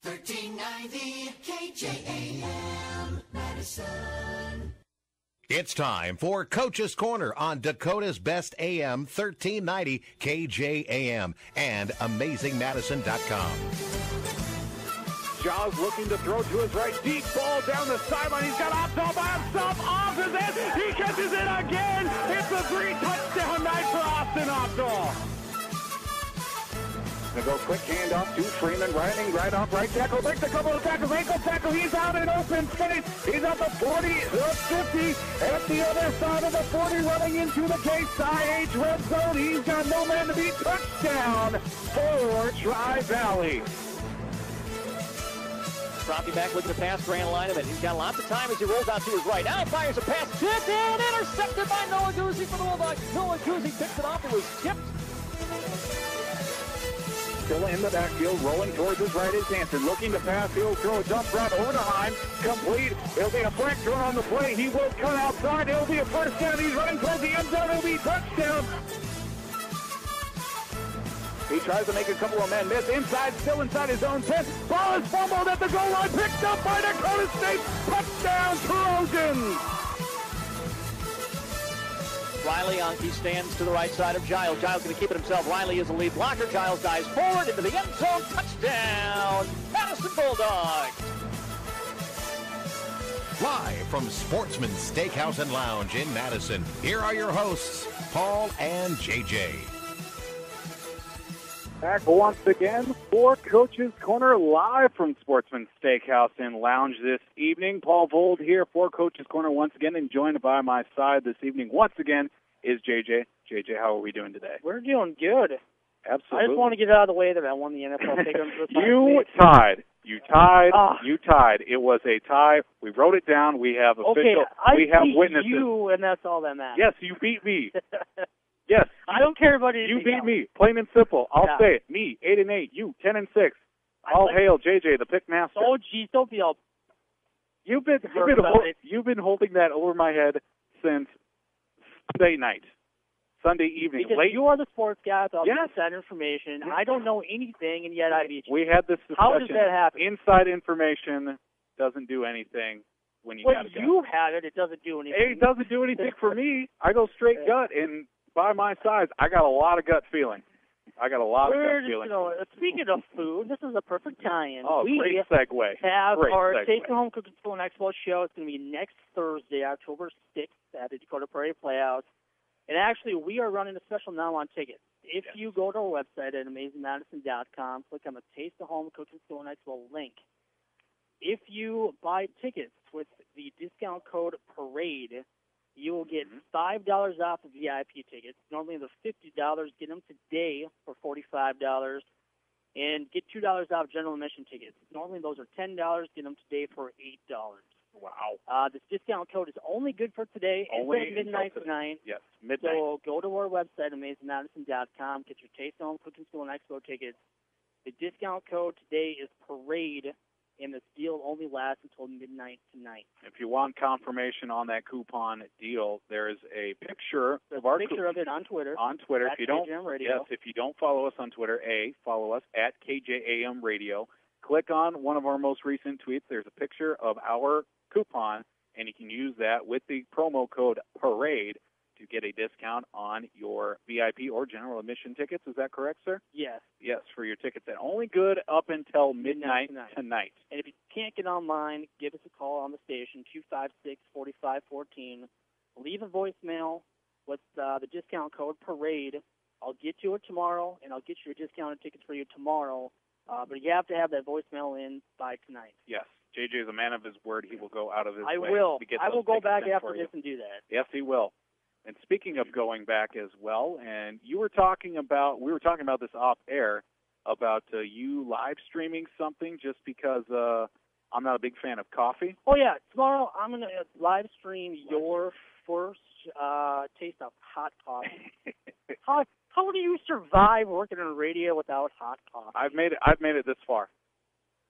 1390 KJAM Madison. It's time for Coach's Corner on Dakota's Best AM 1390 KJAM and AmazingMadison.com. Jaws looking to throw to his right. Deep ball down the sideline. He's got Opdahl by himself. Off his head. He catches it again. It's a 3-touchdown night for Austin Opdahl. Gonna go quick handoff to Freeman, running right off right tackle, makes a couple of tackles, ankle tackle, he's out in open space, he's at the 40, the 50, at the other side of the 40, running into the Case-IH red zone, he's got no man to beat, touchdown for Tri-Valley. Dropping back with the pass, grand line of it. He's got lots of time as he rolls out to his right. Now fires a pass, tipped in, intercepted by Noah Guzzi for the Bulldogs. Noah Guzzi picks it off, it was tipped. Still in the backfield, rolling towards his right is Hansen, looking to pass, he'll throw a dump route over to Heim, complete, it'll be a flag thrown on the play, he will cut outside, it'll be a first down, he's running towards the end zone, it'll be touchdown. He tries to make a couple of men miss, inside, still inside his own 10, ball is fumbled at the goal line, picked up by Dakota State, touchdown Trojans. Riley Anke stands to the right side of Giles. Giles going to keep it himself. Riley is the lead blocker. Giles dives forward into the end zone. Touchdown, Madison Bulldogs. Live from Sportsman's Steakhouse and Lounge in Madison, here are your hosts, Paul and JJ. Back once again for Coach's Corner, live from Sportsman's Steakhouse and Lounge this evening. Paul Vold here for Coach's Corner once again, and joined by my side this evening once again is JJ. JJ, how are we doing today? We're doing good. Absolutely. I just want to get out of the way that I won the NFL pick'em. You tied. You tied. It was a tie. We wrote it down. We have official. Okay, I we have beat witnesses. you, and that's all that matters. Yes, you beat me. Yes. I don't care about anything You beat else. me, plain and simple. I'll Yeah. say it. Me, 8-8. You, 10-6. All hail JJ, the pick master. Oh, geez, don't be all... You've been holding that over my head since Sunday night, Sunday evening. Because late. you are the sports guy with all Yes. that information. I don't know anything, and yet I beat you. We had this discussion. How does that happen? Inside information doesn't do anything when you Well, got a gun. you had it. It doesn't do anything. It doesn't do anything for me. I go straight gut, and by my size, I got a lot of gut feeling. Speaking of food, this is a perfect tie-in. Oh, great segue. Have Great our segue. Taste of Home Cooking School and Expo show. It's going to be next Thursday, October 6th at the Dakota Prairie Playhouse. And actually, we are running a special now on tickets. If you go to our website at AmazingMadison.com, click on the Taste of Home Cooking School and Expo link. If you buy tickets with the discount code PARADE, you will get $5 off the VIP tickets. Normally they're $50. Get them today for $45. And get $2 off general admission tickets. Normally those are $10. Get them today for $8. Wow. This discount code is only good for today. Only it's at midnight until tonight. Yes, midnight. So go to our website, AmazingMadison.com. Get your Taste of Home Cooking School and Expo tickets. The discount code today is PARADE. And this deal only lasts until midnight tonight. If you want confirmation on that coupon deal, there is a picture There's of our a picture of it on Twitter. On Twitter. At If you don't, KJAM Radio. yes, if you don't follow us on Twitter, follow us at KJAM Radio. Click on one of our most recent tweets. There's a picture of our coupon, and you can use that with the promo code PARADE to get a discount on your VIP or general admission tickets. Is that correct, sir? Yes. Yes, for your tickets. And only good up until midnight tonight. And if you can't get online, give us a call on the station, 256-4514. Leave a voicemail with the discount code PARADE. I'll get you it tomorrow, and I'll get you your discounted tickets for you tomorrow. But you have to have that voicemail in by tonight. Yes. JJ is a man of his word. He will go out of his way to get I those will go tickets back in after for you. this and do that. Yes, he will. And speaking of going back as well, and we were talking about this off air about you live streaming something just because I'm not a big fan of coffee. Oh, yeah. Tomorrow I'm going to live stream your first taste of hot coffee. How do you survive working on radio without hot coffee? I've made it this far.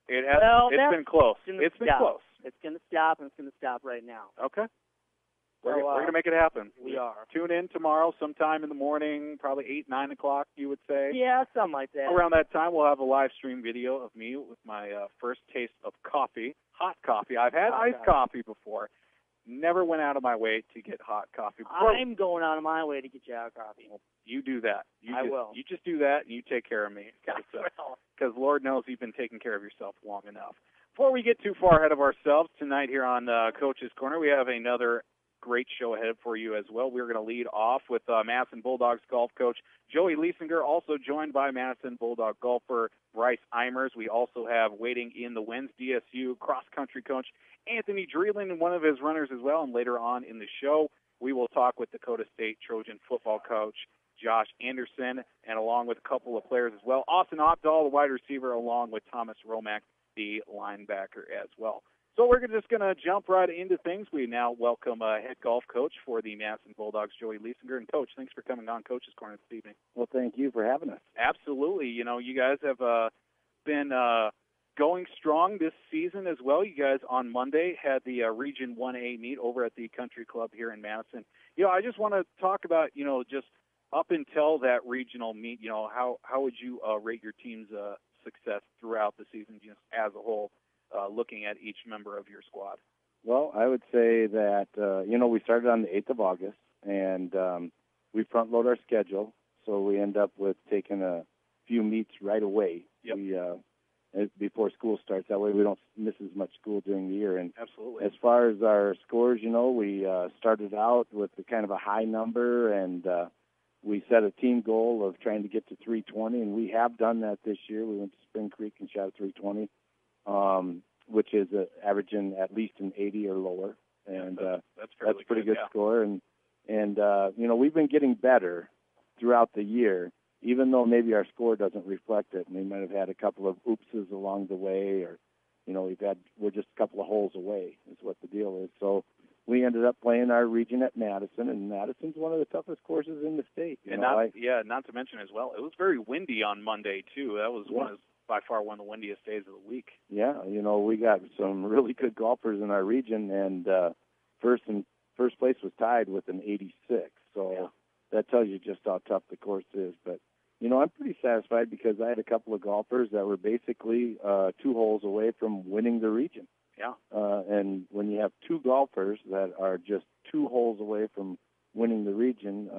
It has. It's been close. It's been close. It's going to stop, and it's going to stop right now. Okay. We're going to make it happen. We are. Tune in tomorrow sometime in the morning, probably 8, 9 o'clock, you would say. Yeah, something like that. Around that time, we'll have a live stream video of me with my first taste of coffee, hot coffee. I've had iced coffee before. Never went out of my way to get hot coffee. I'm going out of my way to get you hot coffee. Well, you do that. I will. You just do that, and you take care of me. Because Lord knows you've been taking care of yourself long enough. Before we get too far ahead of ourselves, tonight here on Coach's Corner, we have another great show ahead for you as well. We're going to lead off with Madison Bulldogs golf coach Joey Liesinger, also joined by Madison Bulldog golfer Bryce Eimers. We also have waiting in the wings DSU cross-country coach Anthony Dreeland and one of his runners as well. And later on in the show, we will talk with Dakota State Trojan football coach Josh Anderson, and along with a couple of players as well, Austin Opdahl, the wide receiver, along with Thomas Romack, the linebacker as well. So we're just going to jump right into things. We now welcome head golf coach for the Madison Bulldogs, Joey Liesinger. And, Coach, thanks for coming on Coach's Corner this evening. Well, thank you for having us. Absolutely. You know, you guys have been going strong this season as well. You guys on Monday had the Region 1A meet over at the Country Club here in Madison. You know, I just want to talk about, you know, just up until that regional meet, you know, how would you rate your team's success throughout the season just as a whole? Looking at each member of your squad? Well, I would say that, you know, we started on the 8th of August, and we front-load our schedule, so we end up with taking a few meets right away. Yep. Before school starts. That way we don't miss as much school during the year. And absolutely. As far as our scores, you know, we started out with kind of a high number, and we set a team goal of trying to get to 320, and we have done that this year. We went to Spring Creek and shot a 320. Which is averaging at least an 80 or lower, and that's a pretty good yeah. score. And you know, we've been getting better throughout the year, even though maybe our score doesn't reflect it. And we might have had a couple of oopses along the way, or you know, we're just a couple of holes away is what the deal is. So we ended up playing our region at Madison, and Madison's one of the toughest courses in the state. Not to mention as well, it was very windy on Monday too. That was by far one of the windiest days of the week. Yeah, you know, we got some really good golfers in our region, and first place was tied with an 86. So that tells you just how tough the course is. But, you know, I'm pretty satisfied because I had a couple of golfers that were basically 2 holes away from winning the region. Yeah. And when you have 2 golfers that are just 2 holes away from winning the region,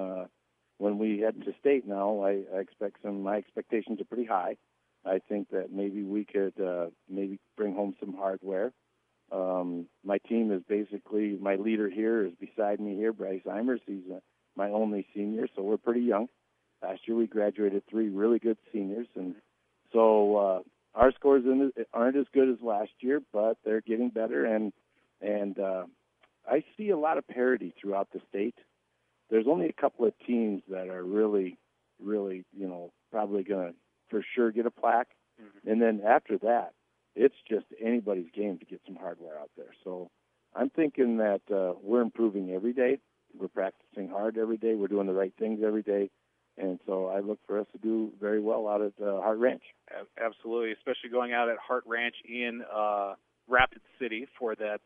when we head to state now, my expectations are pretty high. I think that maybe we could maybe bring home some hardware. My team is basically, my leader here is beside me here, Bryce Eimers. He's my only senior, so we're pretty young. Last year we graduated 3 really good seniors, and so our scores aren't as good as last year, but they're getting better, and I see a lot of parity throughout the state. There's only a couple of teams that are really, really, you know, probably going to for sure get a plaque. Mm-hmm. And then after that, it's just anybody's game to get some hardware out there. So I'm thinking that we're improving every day. We're practicing hard every day. We're doing the right things every day. And so I look for us to do very well out at Hart Ranch. Absolutely, especially going out at Hart Ranch in Rapid City for the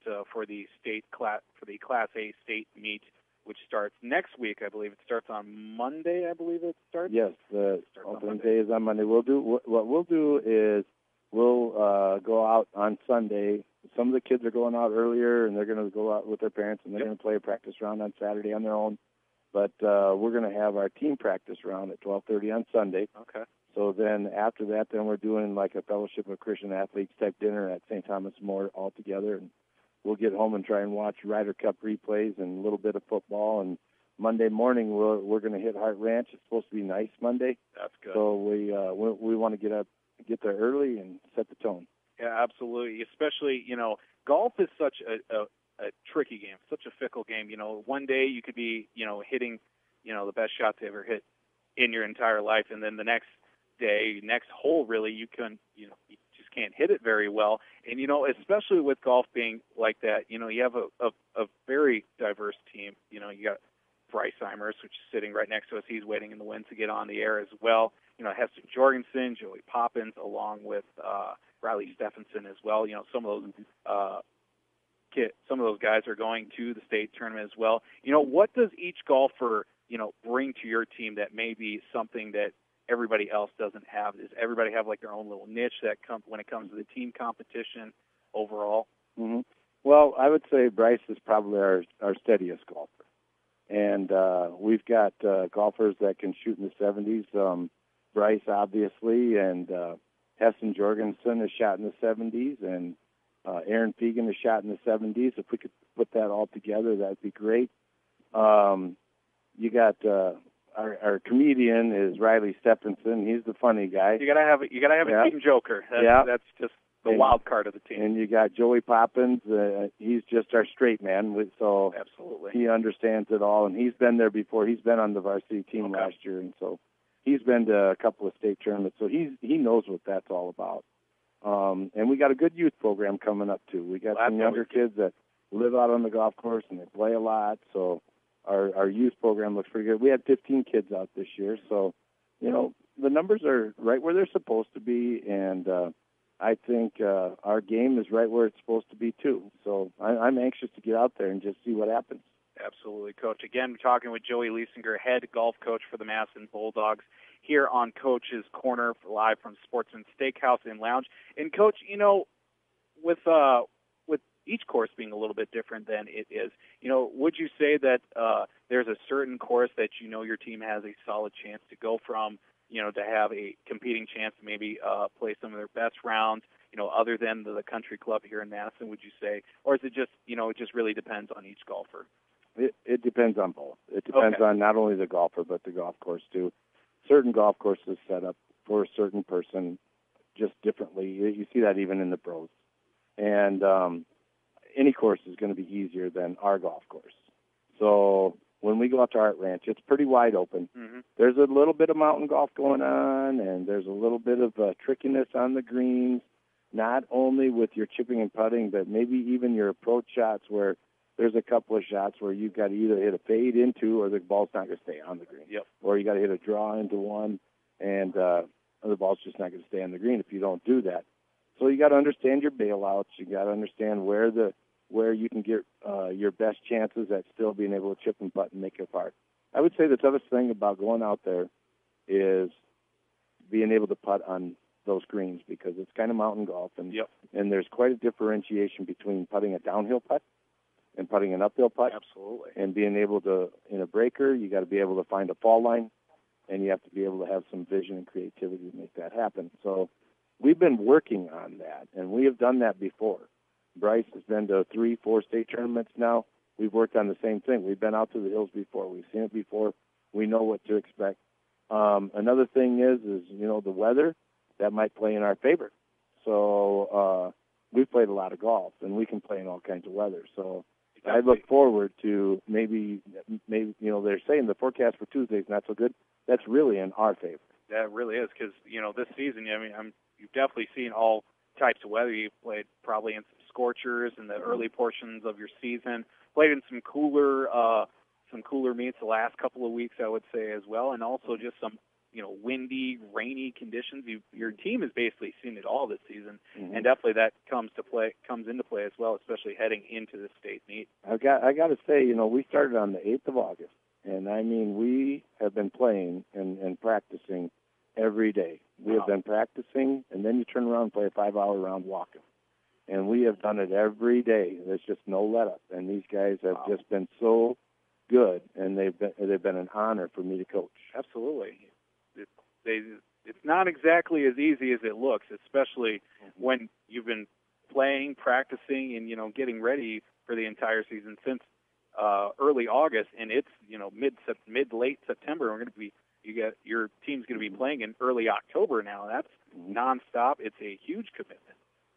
Class A state meet, which starts next week, I believe. It starts on Monday, I believe it starts? Yes, the opening day is on Monday. What we'll do is we'll go out on Sunday. Some of the kids are going out earlier, and they're going to go out with their parents, and they're going to play a practice round on Saturday on their own. But we're going to have our team practice round at 12:30 on Sunday. Okay. So then after that, then we're doing like a Fellowship of Christian Athletes type dinner at St. Thomas More all together, and we'll get home and try and watch Ryder Cup replays and a little bit of football. And Monday morning, we're going to hit Hart Ranch. It's supposed to be nice Monday. That's good. So we want to get there early and set the tone. Yeah, absolutely. Especially, you know, golf is such a tricky game, such a fickle game. You know, one day you could be, you know, hitting, you know, the best shot to ever hit in your entire life, and then the next day, next hole, really, you just can't hit it very well. And, you know, especially with golf being like that, you know, you have a very diverse team. You know, you got Bryce Eimers, which is sitting right next to us. He's waiting in the wind to get on the air as well. You know, Heston Jorgensen, Joey Poppins, along with Riley Stephenson as well. You know, some of those some of those guys are going to the state tournament as well. You know, what does each golfer, you know, bring to your team that may be something that everybody else doesn't have? Does everybody have like their own little niche that when it comes to the team competition overall? Mm-hmm. Well, I would say Bryce is probably our steadiest golfer. And we've got golfers that can shoot in the 70s. Bryce, obviously, and Hessen Jorgensen has shot in the 70s, and Aaron Fegan has shot in the 70s. If we could put that all together, that'd be great. You got our comedian is Riley Stephenson. He's the funny guy. You gotta have a team joker. That's just the wild card of the team. And you got Joey Poppins. He's just our straight man. So absolutely, he understands it all, and he's been there before. He's been on the varsity team last year, and so he's been to a couple of state tournaments. So he knows what that's all about. And we got a good youth program coming up too. We got some younger kids that live out on the golf course and they play a lot. So our youth program looks pretty good. We had 15 kids out this year, so you know the numbers are right where they're supposed to be, and I think our game is right where it's supposed to be too. So I'm anxious to get out there and just see what happens. Absolutely, Coach. Again, we're talking with Joey Liesinger, head golf coach for the Madison Bulldogs, here on Coach's Corner, live from Sportsman Steakhouse and Lounge. And Coach, you know, with each course being a little bit different than it is, you know, would you say that there's a certain course that you know your team has a solid chance to go from, you know, to have a competing chance to maybe play some of their best rounds, you know, other than the country club here in Madison, would you say? Or is it just, you know, it just really depends on each golfer? It depends on both. It depends on not only the golfer, but the golf course too. Certain golf courses set up for a certain person just differently. You see that even in the pros. And any course is going to be easier than our golf course. So when we go out to Art Ranch, it's pretty wide open. Mm-hmm. There's a little bit of mountain golf going on, and there's a little bit of trickiness on the greens, not only with your chipping and putting, but maybe even your approach shots where there's a couple of shots where you've got to either hit a fade into or the ball's not going to stay on the green. Yep. Or you got to hit a draw into one, and the ball's just not going to stay on the green if you don't do that. So you got to understand your bailouts. You got to understand where you can get your best chances at still being able to chip and putt and make it par. I would say the toughest thing about going out there is being able to putt on those greens because it's kind of mountain golf, and there's quite a differentiation between putting a downhill putt and putting an uphill putt. Absolutely. And being able to, in a breaker, you got to be able to find a fall line, and you have to be able to have some vision and creativity to make that happen. So we've been working on that, and we have done that before. Bryce has been to 3-4 state tournaments now. We've worked on the same thing. We've been out to the hills before. We've seen it before. We know what to expect. Another thing is you know, the weather, that might play in our favor. So we've played a lot of golf, and we can play in all kinds of weather. So I look forward to maybe you know, they're saying the forecast for Tuesday is not so good. That's really in our favor. That really is because, you know, this season, I mean, you've definitely seen all types of weather. You've played probably in some scorchers in the early portions of your season, played in some cooler meets the last couple of weeks, I would say, as well, and also just some, you know, windy, rainy conditions. Your team has basically seen it all this season, and definitely that comes into play as well, especially heading into the state meet. I got to say, you know, we started on the 8th of August, and I mean, we have been playing and practicing every day. We have been practicing, and then you turn around and play a 5-hour round walking. And we have done it every day. There's just no let-up. And these guys have just been so good, and they've been an honor for me to coach. Absolutely. It's not exactly as easy as it looks, especially when you've been playing, practicing, and, you know, getting ready for the entire season since early August, and it's, you know, mid-late September. Your team's going to be playing in early October now. That's nonstop. It's a huge commitment.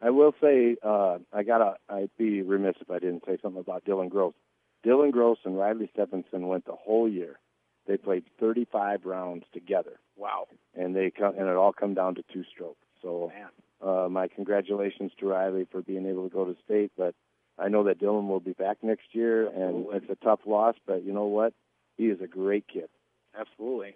I will say I'd be remiss if I didn't say something about Dylan Gross. Dylan Gross and Riley Stephenson went the whole year. They played 35 rounds together. Wow. And it all come down to 2 strokes. So my congratulations to Riley for being able to go to state, but I know that Dylan will be back next year, and it's a tough loss, but you know what? He is a great kid. Absolutely.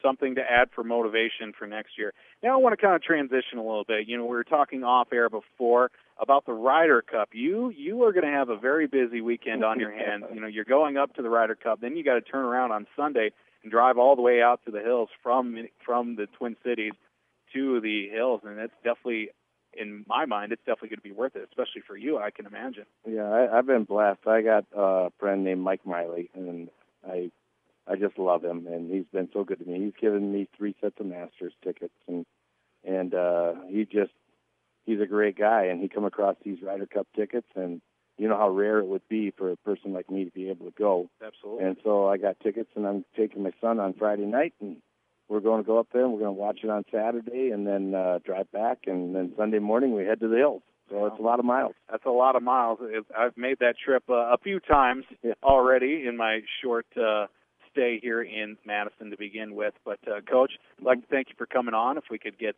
something to add for motivation for next year. Now I want to kind of transition a little bit. We were talking off air before about the Ryder Cup. You are going to have a very busy weekend on your hands. You're going up to the Ryder Cup, then you got to turn around on Sunday and drive all the way out to the hills from the Twin Cities to the hills, and it's definitely, in my mind, it's definitely going to be worth it, especially for you, I can imagine. Yeah, I've been blessed. I got a friend named Mike Miley, and I just love him, and he's been so good to me. He's given me 3 sets of Masters tickets, and he's a great guy, and he come across these Ryder Cup tickets, and you know how rare it would be for a person like me to be able to go. Absolutely. And so I got tickets, and I'm taking my son on Friday night, and we're going to go up there, and we're going to watch it on Saturday, and then drive back, and then Sunday morning we head to the hills. So it's a lot of miles. That's a lot of miles. I've made that trip a few times already in my short stay here in Madison to begin with. But, Coach, I'd like to thank you for coming on. If we could get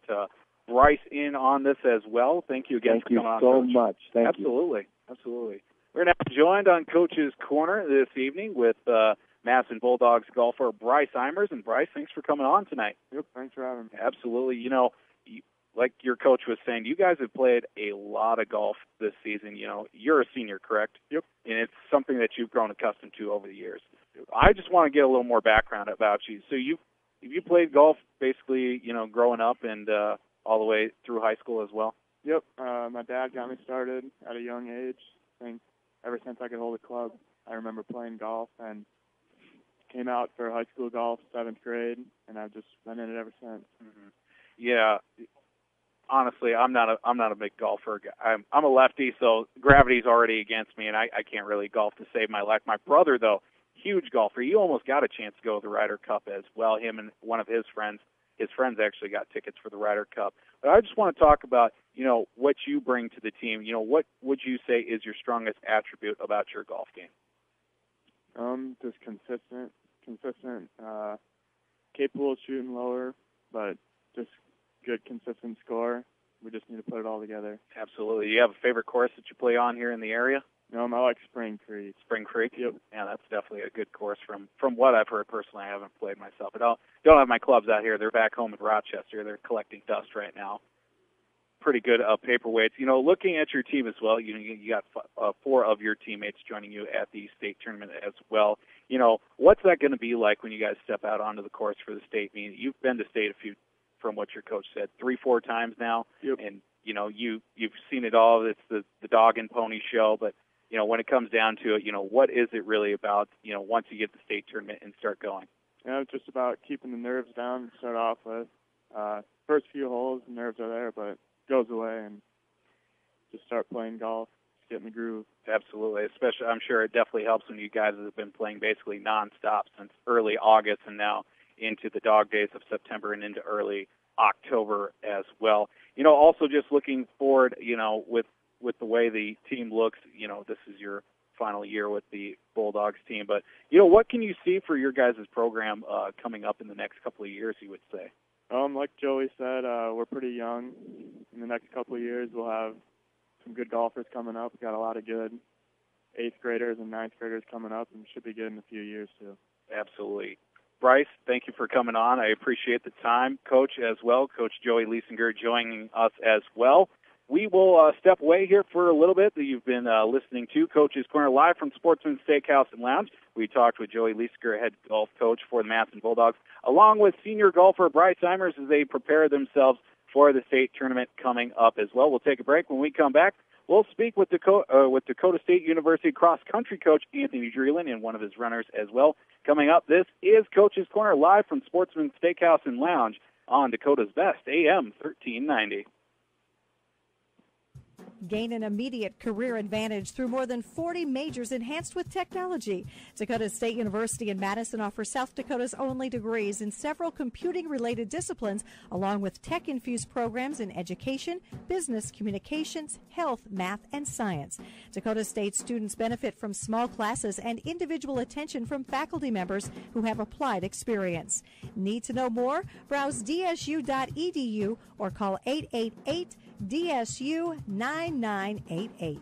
Bryce in on this as well. Thank you again for coming on, Coach. Thank you so much. Thank you. Absolutely. We're now joined on Coach's Corner this evening with Madison Bulldogs golfer Bryce Eimers. And, Bryce, thanks for coming on tonight. Yep, thanks for having me. Absolutely. Like your coach was saying, you guys have played a lot of golf this season. You're a senior, correct? Yep. And it's something that you've grown accustomed to over the years. I just want to get a little more background about you. So you played golf basically, growing up and all the way through high school as well? Yep. My dad got me started at a young age. I think ever since I could hold a club, I remember playing golf and came out for high school golf, 7th grade, and I've just been in it ever since. Mm-hmm. Yeah. Honestly, I'm not a big golfer. I'm a lefty, so gravity's already against me, and I can't really golf to save my life. My brother, though, huge golfer. He almost got a chance to go to the Ryder Cup as well. Him and one of his friends actually got tickets for the Ryder Cup. But I just want to talk about, what you bring to the team. What would you say is your strongest attribute about your golf game? Just consistent, capable of shooting lower, but just good, consistent score. We just need to put it all together. Absolutely. Do you have a favorite course that you play on here in the area? I like Spring Creek. Spring Creek? Yep. Yeah, that's definitely a good course from what I've heard personally. I haven't played myself. I don't have my clubs out here. They're back home in Rochester. They're collecting dust right now. Pretty good paperweights. Looking at your team as well, you got 4 of your teammates joining you at the state tournament as well. What's that going to be like when you guys step out onto the course for the state meet? You've been to state a few, from what your coach said, 3-4 times now. Yep. And, you've seen it all. It's the dog and pony show, but when it comes down to it, what is it really about, once you get the state tournament and start going? It's just about keeping the nerves down to start off with. First few holes, the nerves are there, but it goes away and just start playing golf, get in the groove. Absolutely. Especially, I'm sure it definitely helps when you guys have been playing basically nonstop since early August and now into the dog days of September and into early October as well. Also just looking forward, with the way the team looks, this is your final year with the Bulldogs team. But, what can you see for your guys' program coming up in the next couple of years, you would say? Like Joey said, we're pretty young. In the next couple of years, we'll have some good golfers coming up. We've got a lot of good 8th graders and 9th graders coming up, and should be good in a few years, too. Absolutely. Bryce, thank you for coming on. I appreciate the time. Coach as well, Coach Joey Liesinger joining us as well. We will step away here for a little bit. You've been listening to Coach's Corner live from Sportsman's Steakhouse and Lounge. We talked with Joey Liesinger, head golf coach for the Madison Bulldogs, along with senior golfer Bryce Eimers as they prepare themselves for the state tournament coming up as well. We'll take a break. When we come back, we'll speak with Dakota State University cross-country coach Anthony Dreeland and one of his runners as well. Coming up, this is Coach's Corner live from Sportsman's Steakhouse and Lounge on Dakota's Best, AM 1390. Gain an immediate career advantage through more than 40 majors enhanced with technology. Dakota State University in Madison offers South Dakota's only degrees in several computing-related disciplines, along with tech-infused programs in education, business, communications, health, math, and science. Dakota State students benefit from small classes and individual attention from faculty members who have applied experience. Need to know more? Browse dsu.edu or call 888 DSU 9988.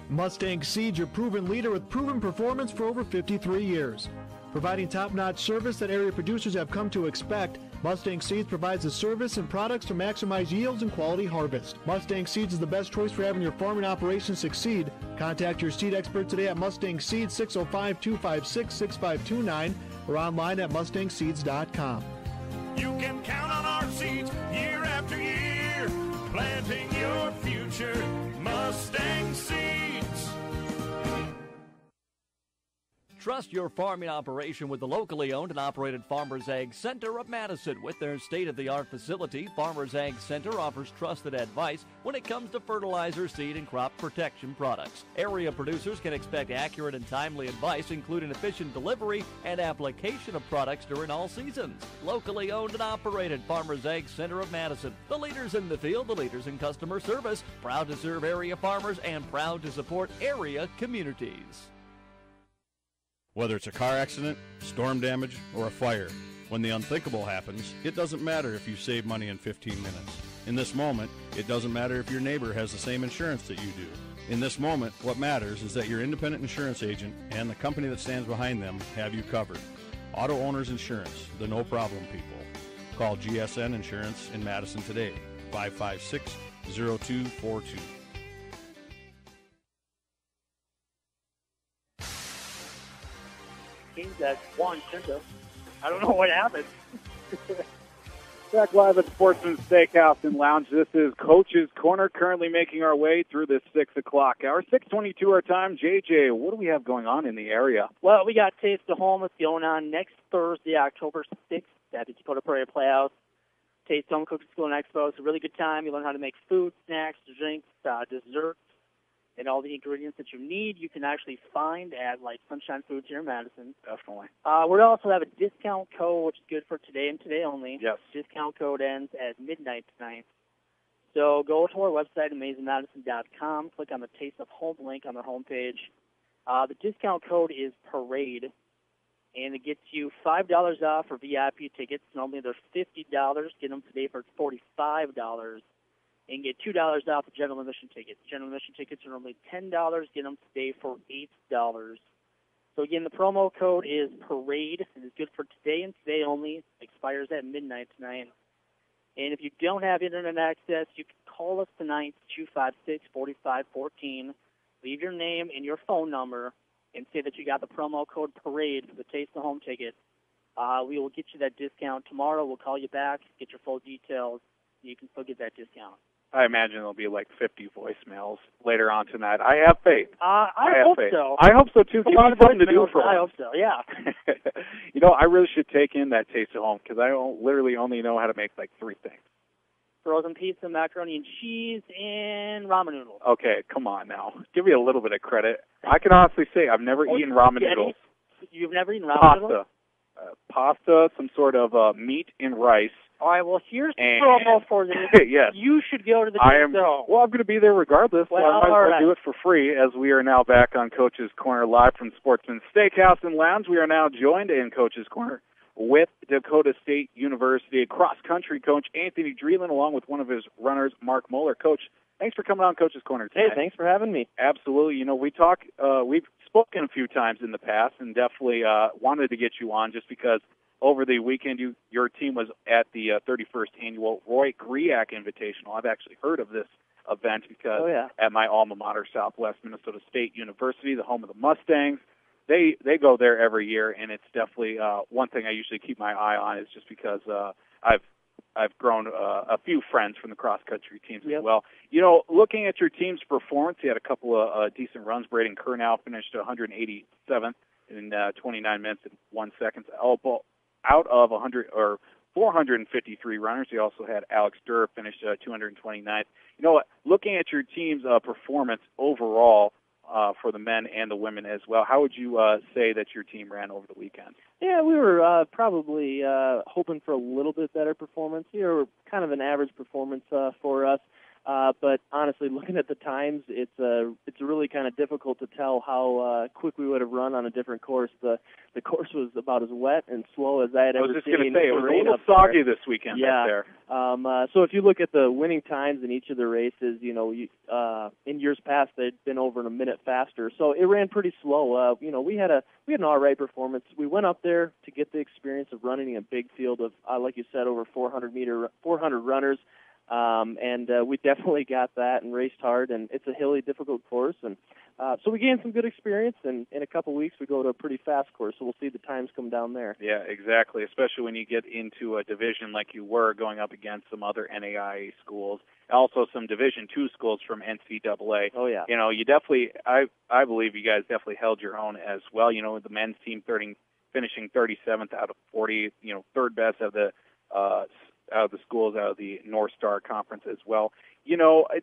Mustang Seed's your proven leader with proven performance for over 53 years. Providing top-notch service that area producers have come to expect, Mustang Seeds provides the service and products to maximize yields and quality harvest. Mustang Seeds is the best choice for having your farming operation succeed. Contact your seed expert today at Mustang Seeds 605-256-6529 or online at mustangseeds.com. You can count on our seeds year after year, planting your future. Mustang Seeds. Trust your farming operation with the locally owned and operated Farmers Ag Center of Madison. With their state-of-the-art facility, Farmers Ag Center offers trusted advice when it comes to fertilizer, seed, and crop protection products. Area producers can expect accurate and timely advice, including efficient delivery and application of products during all seasons. Locally owned and operated Farmers Ag Center of Madison. The leaders in the field, the leaders in customer service, proud to serve area farmers and proud to support area communities. Whether it's a car accident, storm damage, or a fire, when the unthinkable happens, it doesn't matter if you save money in 15 minutes. In this moment, it doesn't matter if your neighbor has the same insurance that you do. In this moment, what matters is that your independent insurance agent and the company that stands behind them have you covered. Auto Owners Insurance, the no-problem people. Call GSN Insurance in Madison today, 556-0242. That one Cinto. I don't know what happened. Back live at Sportsman's Steakhouse and Lounge. This is Coach's Corner, currently making our way through this 6 o'clock hour. 6:22 our time. JJ, what do we have going on in the area? Well, we got Taste of Home that's going on next Thursday, October 6th at the Dakota Prairie Playhouse. Taste of Home Cooking School and Expo. It's a really good time. You learn how to make food, snacks, drinks, desserts, and all the ingredients that you need. You can actually find at like Sunshine Foods here in Madison. Definitely. We also have a discount code, which is good for today and today only. Yes. Discount code ends at midnight tonight. So go to our website, amazingmadison.com. Click on the Taste of Home link on their homepage. The discount code is PARADE, and it gets you $5 off for VIP tickets. Normally they're $50. Get them today for $45. And get $2 off the general admission tickets. General admission tickets are normally $10. Get them today for $8. So again, the promo code is PARADE, and it's good for today and today only. Expires at midnight tonight. And if you don't have internet access, you can call us tonight, 256-4514. Leave your name and your phone number, and say that you got the promo code PARADE for the Taste of Home ticket. We will get you that discount tomorrow. We'll call you back, get your full details. You can still get that discount. I imagine there'll be like 50 voicemails later on tonight. I have faith. I hope so. I hope so, too. Give me something to do for I hope so, yeah. You know, I really should take in that Taste of Home because I literally only know how to make like 3 things. Frozen pizza, macaroni and cheese, and ramen noodles. Okay, come on now. Give me a little bit of credit. I can honestly say I've never eaten ramen noodles. You've never eaten ramen noodles? Pasta, some sort of meat and rice. All right, well, here's the promo for this. Yes. You should go to the show. Well, I'm going to be there regardless. Well, I might as well well do it for free, as we are now back on Coach's Corner live from Sportsman's Steakhouse and Lounge. We are now joined in Coach's Corner with Dakota State University cross-country coach Anthony Dreeland, along with one of his runners, Mark Moeller. Coach, thanks for coming on Coach's Corner today. Hey, thanks for having me. Absolutely. You know, we've spoken a few times in the past and definitely wanted to get you on just because over the weekend, your team was at the 31st annual Roy Griak Invitational. I've actually heard of this event because at my alma mater, Southwest Minnesota State University, the home of the Mustangs, they go there every year, and it's definitely one thing I usually keep my eye on is just because I've grown a few friends from the cross-country teams as well. You know, looking at your team's performance, you had a couple of decent runs. Braden Kernow finished 187th in 29 minutes and 1 second. Out of 453 runners, you also had Alex Durr finish 229th. You know what? Looking at your team's performance overall for the men and the women as well, how would you say that your team ran over the weekend? Yeah, we were probably hoping for a little bit better performance. We were kind of an average performance for us. But honestly, looking at the times, it's really kind of difficult to tell how quick we would have run on a different course. The course was about as wet and slow as I had ever seen. I was just going to say, it was a little soggy this weekend up there. So if you look at the winning times in each of the races, in years past they'd been over in a minute faster. So it ran pretty slow. We had an all right performance. We went up there to get the experience of running a big field of, like you said, over 400 runners. And we definitely got that and raced hard, and it's a hilly, difficult course, and so we gained some good experience, and in a couple weeks we go to a pretty fast course, so we'll see the times come down there. Yeah, exactly, especially when you get into a division like you were going up against some other NAIA schools, also some Division II schools from NCAA. Oh, yeah. You definitely, I believe you guys definitely held your own as well. The men's team finishing 37th out of 40, third best of the out of the schools, out of the North Star Conference as well.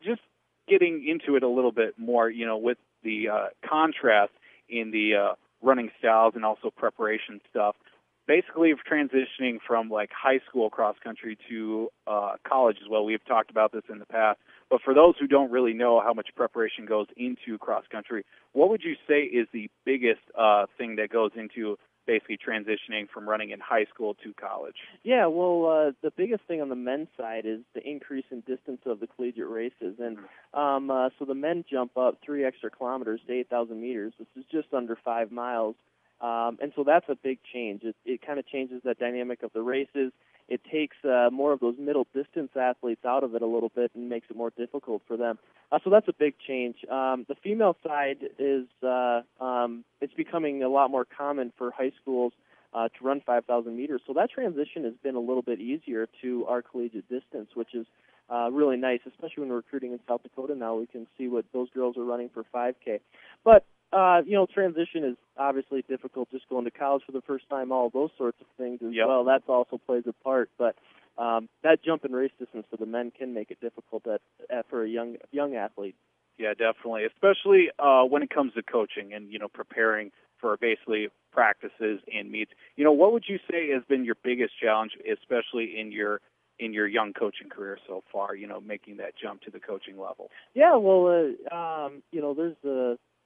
Just getting into it a little bit more, with the contrast in the running styles and also preparation stuff, basically transitioning from like high school cross country to college as well. We've talked about this in the past, but for those who don't really know how much preparation goes into cross country, what would you say is the biggest thing that goes into basically transitioning from running in high school to college? Yeah, well, the biggest thing on the men's side is the increase in distance of the collegiate races. And so the men jump up 3 extra kilometers to 8,000 meters, which is just under 5 miles. And so that's a big change. It kind of changes the dynamic of the races. It takes more of those middle distance athletes out of it a little bit and makes it more difficult for them. So that's a big change. The female side is it's becoming a lot more common for high schools to run 5,000 meters. So that transition has been a little bit easier to our collegiate distance, which is really nice, especially when we're recruiting in South Dakota now. We can see what those girls are running for 5K. But transition is obviously difficult, just going to college for the first time, all those sorts of things as well. That also plays a part. But that jump in race distance for the men can make it difficult for a young athlete. Yeah, definitely, especially when it comes to coaching and, preparing for basically practices and meets. What would you say has been your biggest challenge, especially in your young coaching career so far, making that jump to the coaching level? Yeah, well,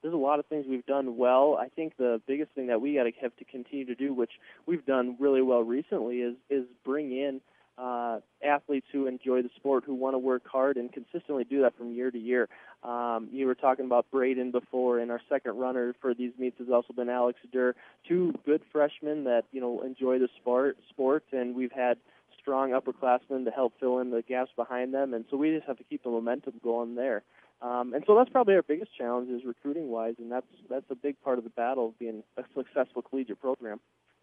there's a lot of things we've done well. I think the biggest thing that we have to continue to do, which we've done really well recently, is bring in athletes who enjoy the sport, who want to work hard and consistently do that from year to year. You were talking about Braden before, and our second runner for these meets has also been Alex Durr. 2 good freshmen that enjoy the sport, and we've had strong upperclassmen to help fill in the gaps behind them, and so we just have to keep the momentum going there. And so that's probably our biggest challenge is recruiting-wise, and that's a big part of the battle of being a successful collegiate program.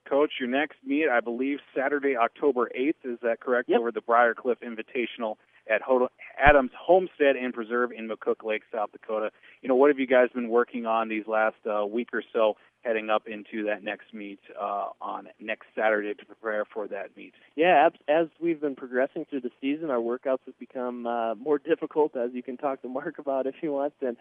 Coach, your next meet, I believe, Saturday, October 8th, is that correct? Yep. Over the Briarcliff Invitational at Adams Homestead and Preserve in McCook Lake, South Dakota. What have you guys been working on these last week or so heading up into that next meet on next Saturday to prepare for that meet? Yeah, as we've been progressing through the season, our workouts have become more difficult, as you can talk to Mark about if he wants, and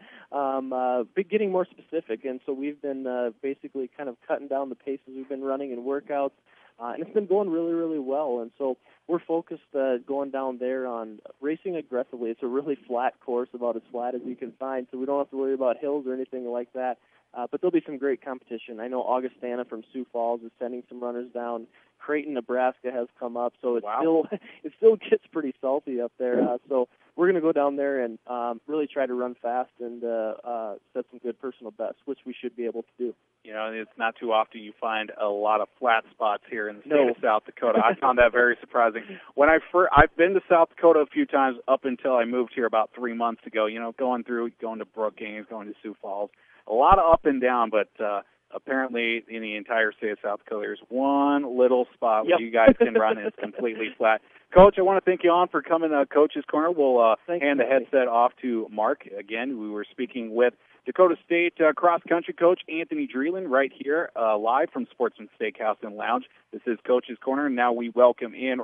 getting more specific. And so we've been basically kind of cutting down the paces we've been running in workouts, and it's been going really, really well. And so we're focused going down there on racing aggressively. It's a really flat course, about as flat as you can find, so we don't have to worry about hills or anything like that. But there'll be some great competition. I know Augustana from Sioux Falls is sending some runners down. Creighton, Nebraska has come up, so it still gets pretty salty up there. So we're going to go down there and really try to run fast and set some good personal bests, which we should be able to do. It's not too often you find a lot of flat spots here in the state of South Dakota. I found that very surprising. When I've been to South Dakota a few times up until I moved here about 3 months ago, going to Brookings, going to Sioux Falls. A lot of up and down, but apparently in the entire state of South Dakota, there's one little spot where you guys can run and it's completely flat. Coach, I want to thank you on for coming to Coach's Corner. We'll hand the headset off to Mark. Again, we were speaking with Dakota State cross-country coach Anthony Dreeland right here live from Sportsman Steakhouse and Lounge. This is Coach's Corner, and now we welcome in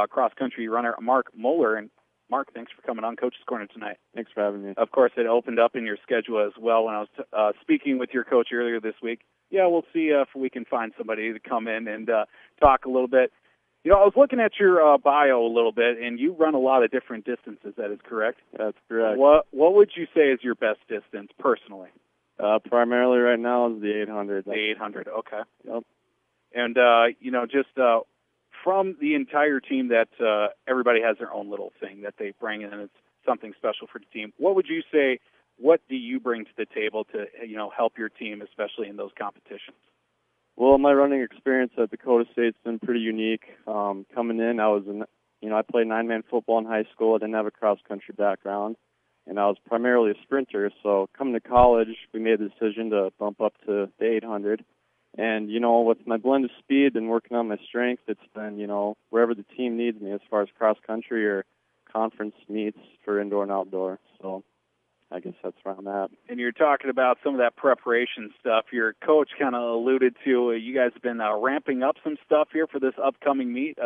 cross-country runner Mark Moeller. And Mark, thanks for coming on Coach's Corner tonight. Thanks for having me. Of course, it opened up in your schedule as well when I was speaking with your coach earlier this week. Yeah, we'll see if we can find somebody to come in and talk a little bit. You know, I was looking at your bio a little bit, and you run a lot of different distances. That is correct? That's correct. What would you say is your best distance personally? Primarily right now is the 800. The 800, okay. Yep. And, you know, just from the entire team that everybody has their own little thing that they bring in, and it's something special for the team. What would you say, what do you bring to the table to, you know, help your team, especially in those competitions? Well, my running experience at Dakota State's been pretty unique. Coming in, I played 9-man football in high school. I didn't have a cross-country background, and I was primarily a sprinter. So coming to college, we made the decision to bump up to the 800. And, you know, with my blend of speed and working on my strength, it's been, you know, wherever the team needs me as far as cross-country or conference meets for indoor and outdoor. So I guess that's where I'm at. And you're talking about some of that preparation stuff. Your coach kind of alluded to you guys have been ramping up some stuff here for this upcoming meet,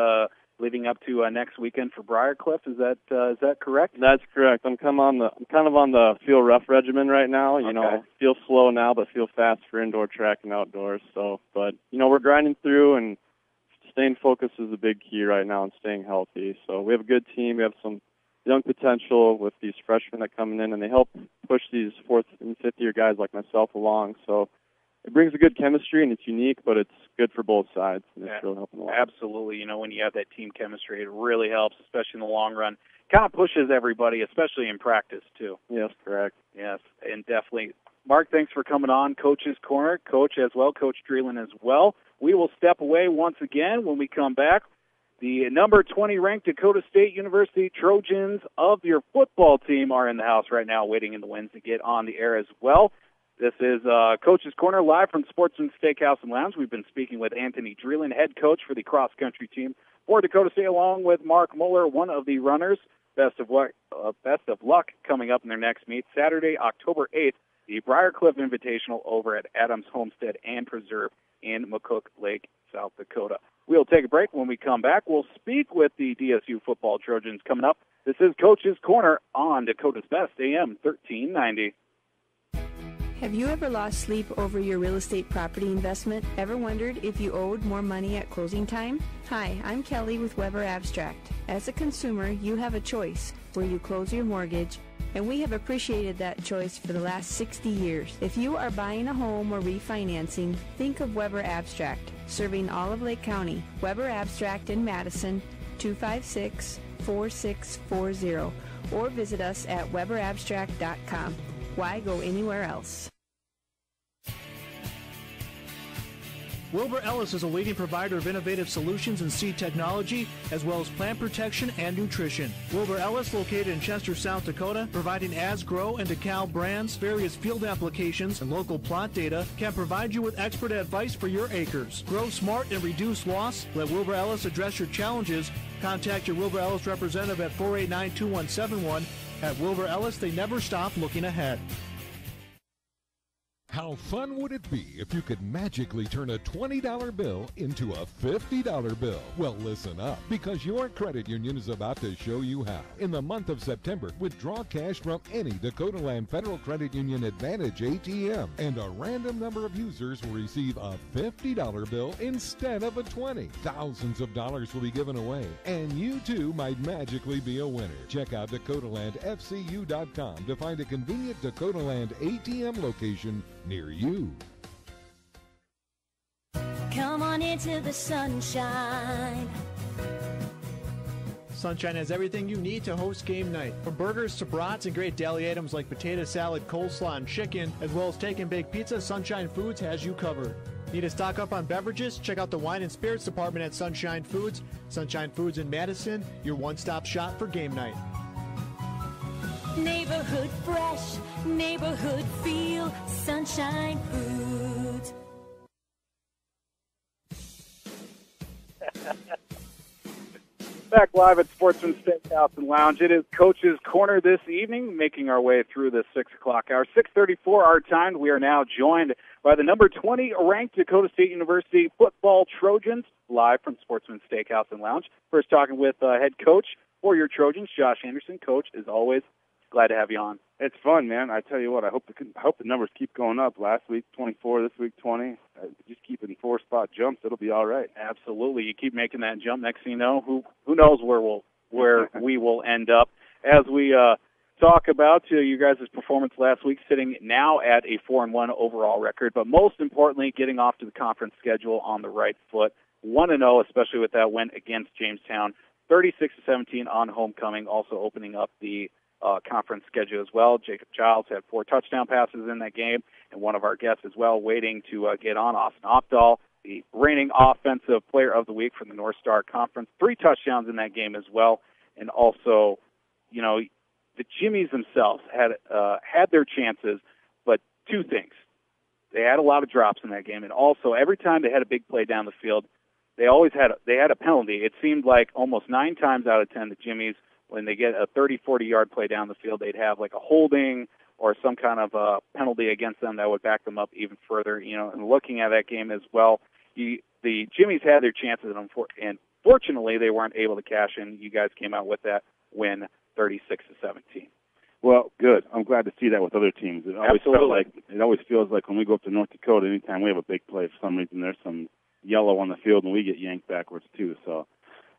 leading up to next weekend for Briarcliff. Is that correct? That's correct. I'm kind of on the feel rough regimen right now. You know, feel slow now, but feel fast for indoor track and outdoors. So, but you know, we're grinding through, and staying focused is a big key right now, and staying healthy. So we have a good team. We have some young potential with these freshmen that come in, and they help push these fourth and fifth year guys like myself along. So it brings a good chemistry, and it's unique, but it's good for both sides, and it's really helping a lot. Absolutely. You know, when you have that team chemistry, it really helps, especially in the long run. Kind of pushes everybody, especially in practice, too. Yes, correct. Yes, and definitely. Mark, thanks for coming on. Coach's Corner, Coach as well, Coach Dreeland as well. We will step away once again when we come back. The number 20 ranked Dakota State University Trojans of your football team are in the house right now, waiting in the wings to get on the air as well. This is Coach's Corner live from Sportsman Steakhouse and Lounge. We've been speaking with Anthony Dreeland, head coach for the cross-country team for Dakota State, along with Mark Muller, one of the runners. Best of luck coming up in their next meet, Saturday, October 8th, the Briarcliff Invitational over at Adams Homestead and Preserve in McCook Lake, South Dakota. We'll take a break. When we come back, we'll speak with the DSU football Trojans coming up. This is Coach's Corner on Dakota's Best, AM 1390. Have you ever lost sleep over your real estate property investment? Ever wondered if you owed more money at closing time? Hi, I'm Kelly with Weber Abstract. As a consumer, you have a choice where you close your mortgage, and we have appreciated that choice for the last 60 years. If you are buying a home or refinancing, think of Weber Abstract, serving all of Lake County. Weber Abstract in Madison, 256-4640, or visit us at weberabstract.com. Why go anywhere else? Wilbur Ellis is a leading provider of innovative solutions in seed technology, as well as plant protection and nutrition. Wilbur Ellis, located in Chester, South Dakota, providing Asgrow and DeKalb brands, various field applications, and local plot data, can provide you with expert advice for your acres. Grow smart and reduce loss. Let Wilbur Ellis address your challenges. Contact your Wilbur Ellis representative at 489-2171. At Wilbur Ellis, they never stop looking ahead. How fun would it be if you could magically turn a $20 bill into a $50 bill? Well, listen up, because your credit union is about to show you how. In the month of September, withdraw cash from any Dakota Land Federal Credit Union Advantage ATM, and a random number of users will receive a $50 bill instead of a $20. Thousands of dollars will be given away, and you too might magically be a winner. Check out DakotaLandFCU.com to find a convenient Dakota Land ATM location near you. Come on into the sunshine. Sunshine has everything you need to host game night. From burgers to brats and great deli items like potato salad, coleslaw, and chicken, as well as take and bake pizza, Sunshine Foods has you covered. Need to stock up on beverages? Check out the wine and spirits department at Sunshine Foods. Sunshine Foods in Madison, your one-stop shop for game night. Neighborhood fresh, neighborhood feel, Sunshine Foods. Back live at Sportsman Steakhouse and Lounge. It is Coach's Corner this evening, making our way through the 6 o'clock hour. 6:34 our time. We are now joined by the number 20 ranked Dakota State University football Trojans, live from Sportsman Steakhouse and Lounge. First talking with head coach for your Trojans, Josh Anderson. Coach, as always, glad to have you on. It's fun, man. I tell you what, I hope the numbers keep going up. Last week 24, this week 20. Just keep it in 4-spot jumps. It'll be all right. Absolutely. You keep making that jump. Next thing you know, who knows where we will end up. As we talk about you guys' performance last week, sitting now at a 4-1 overall record, but most importantly, getting off to the conference schedule on the right foot. 1-0, especially with that win against Jamestown. 36-17 on homecoming, also opening up the conference schedule as well. Jacob Giles had 4 touchdown passes in that game, and one of our guests as well waiting to get on, Austin Opdahl, the reigning offensive player of the week from the North Star Conference. 3 touchdowns in that game as well, and also, you know, the Jimmies themselves had their chances, but 2 things. They had a lot of drops in that game, and also every time they had a big play down the field, they had a penalty. It seemed like almost 9 times out of 10 the Jimmies, when they get a 30, 40-yard play down the field, they'd have like a holding or some kind of penalty against them that would back them up even further. You know, and looking at that game as well, the Jimmies had their chances, and fortunately they weren't able to cash in. You guys came out with that win, 36-17. Well, good. I'm glad to see that with other teams. It always feels like when we go up to North Dakota, anytime we have a big play, for some reason there's some yellow on the field and we get yanked backwards too. So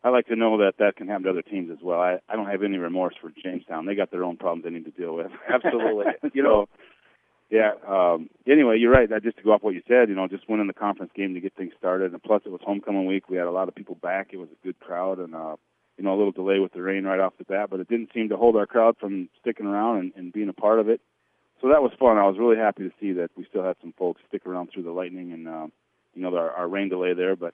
I like to know that can happen to other teams as well. I don't have any remorse for Jamestown. They got their own problems they need to deal with. Absolutely. Anyway, you're right. Just to go off what you said, just winning the conference game to get things started. And plus, it was homecoming week. We had a lot of people back. It was a good crowd, and a little delay with the rain right off the bat, but it didn't seem to hold our crowd from sticking around and being a part of it. So that was fun. I was really happy to see that we still had some folks stick around through the lightning and our rain delay there, but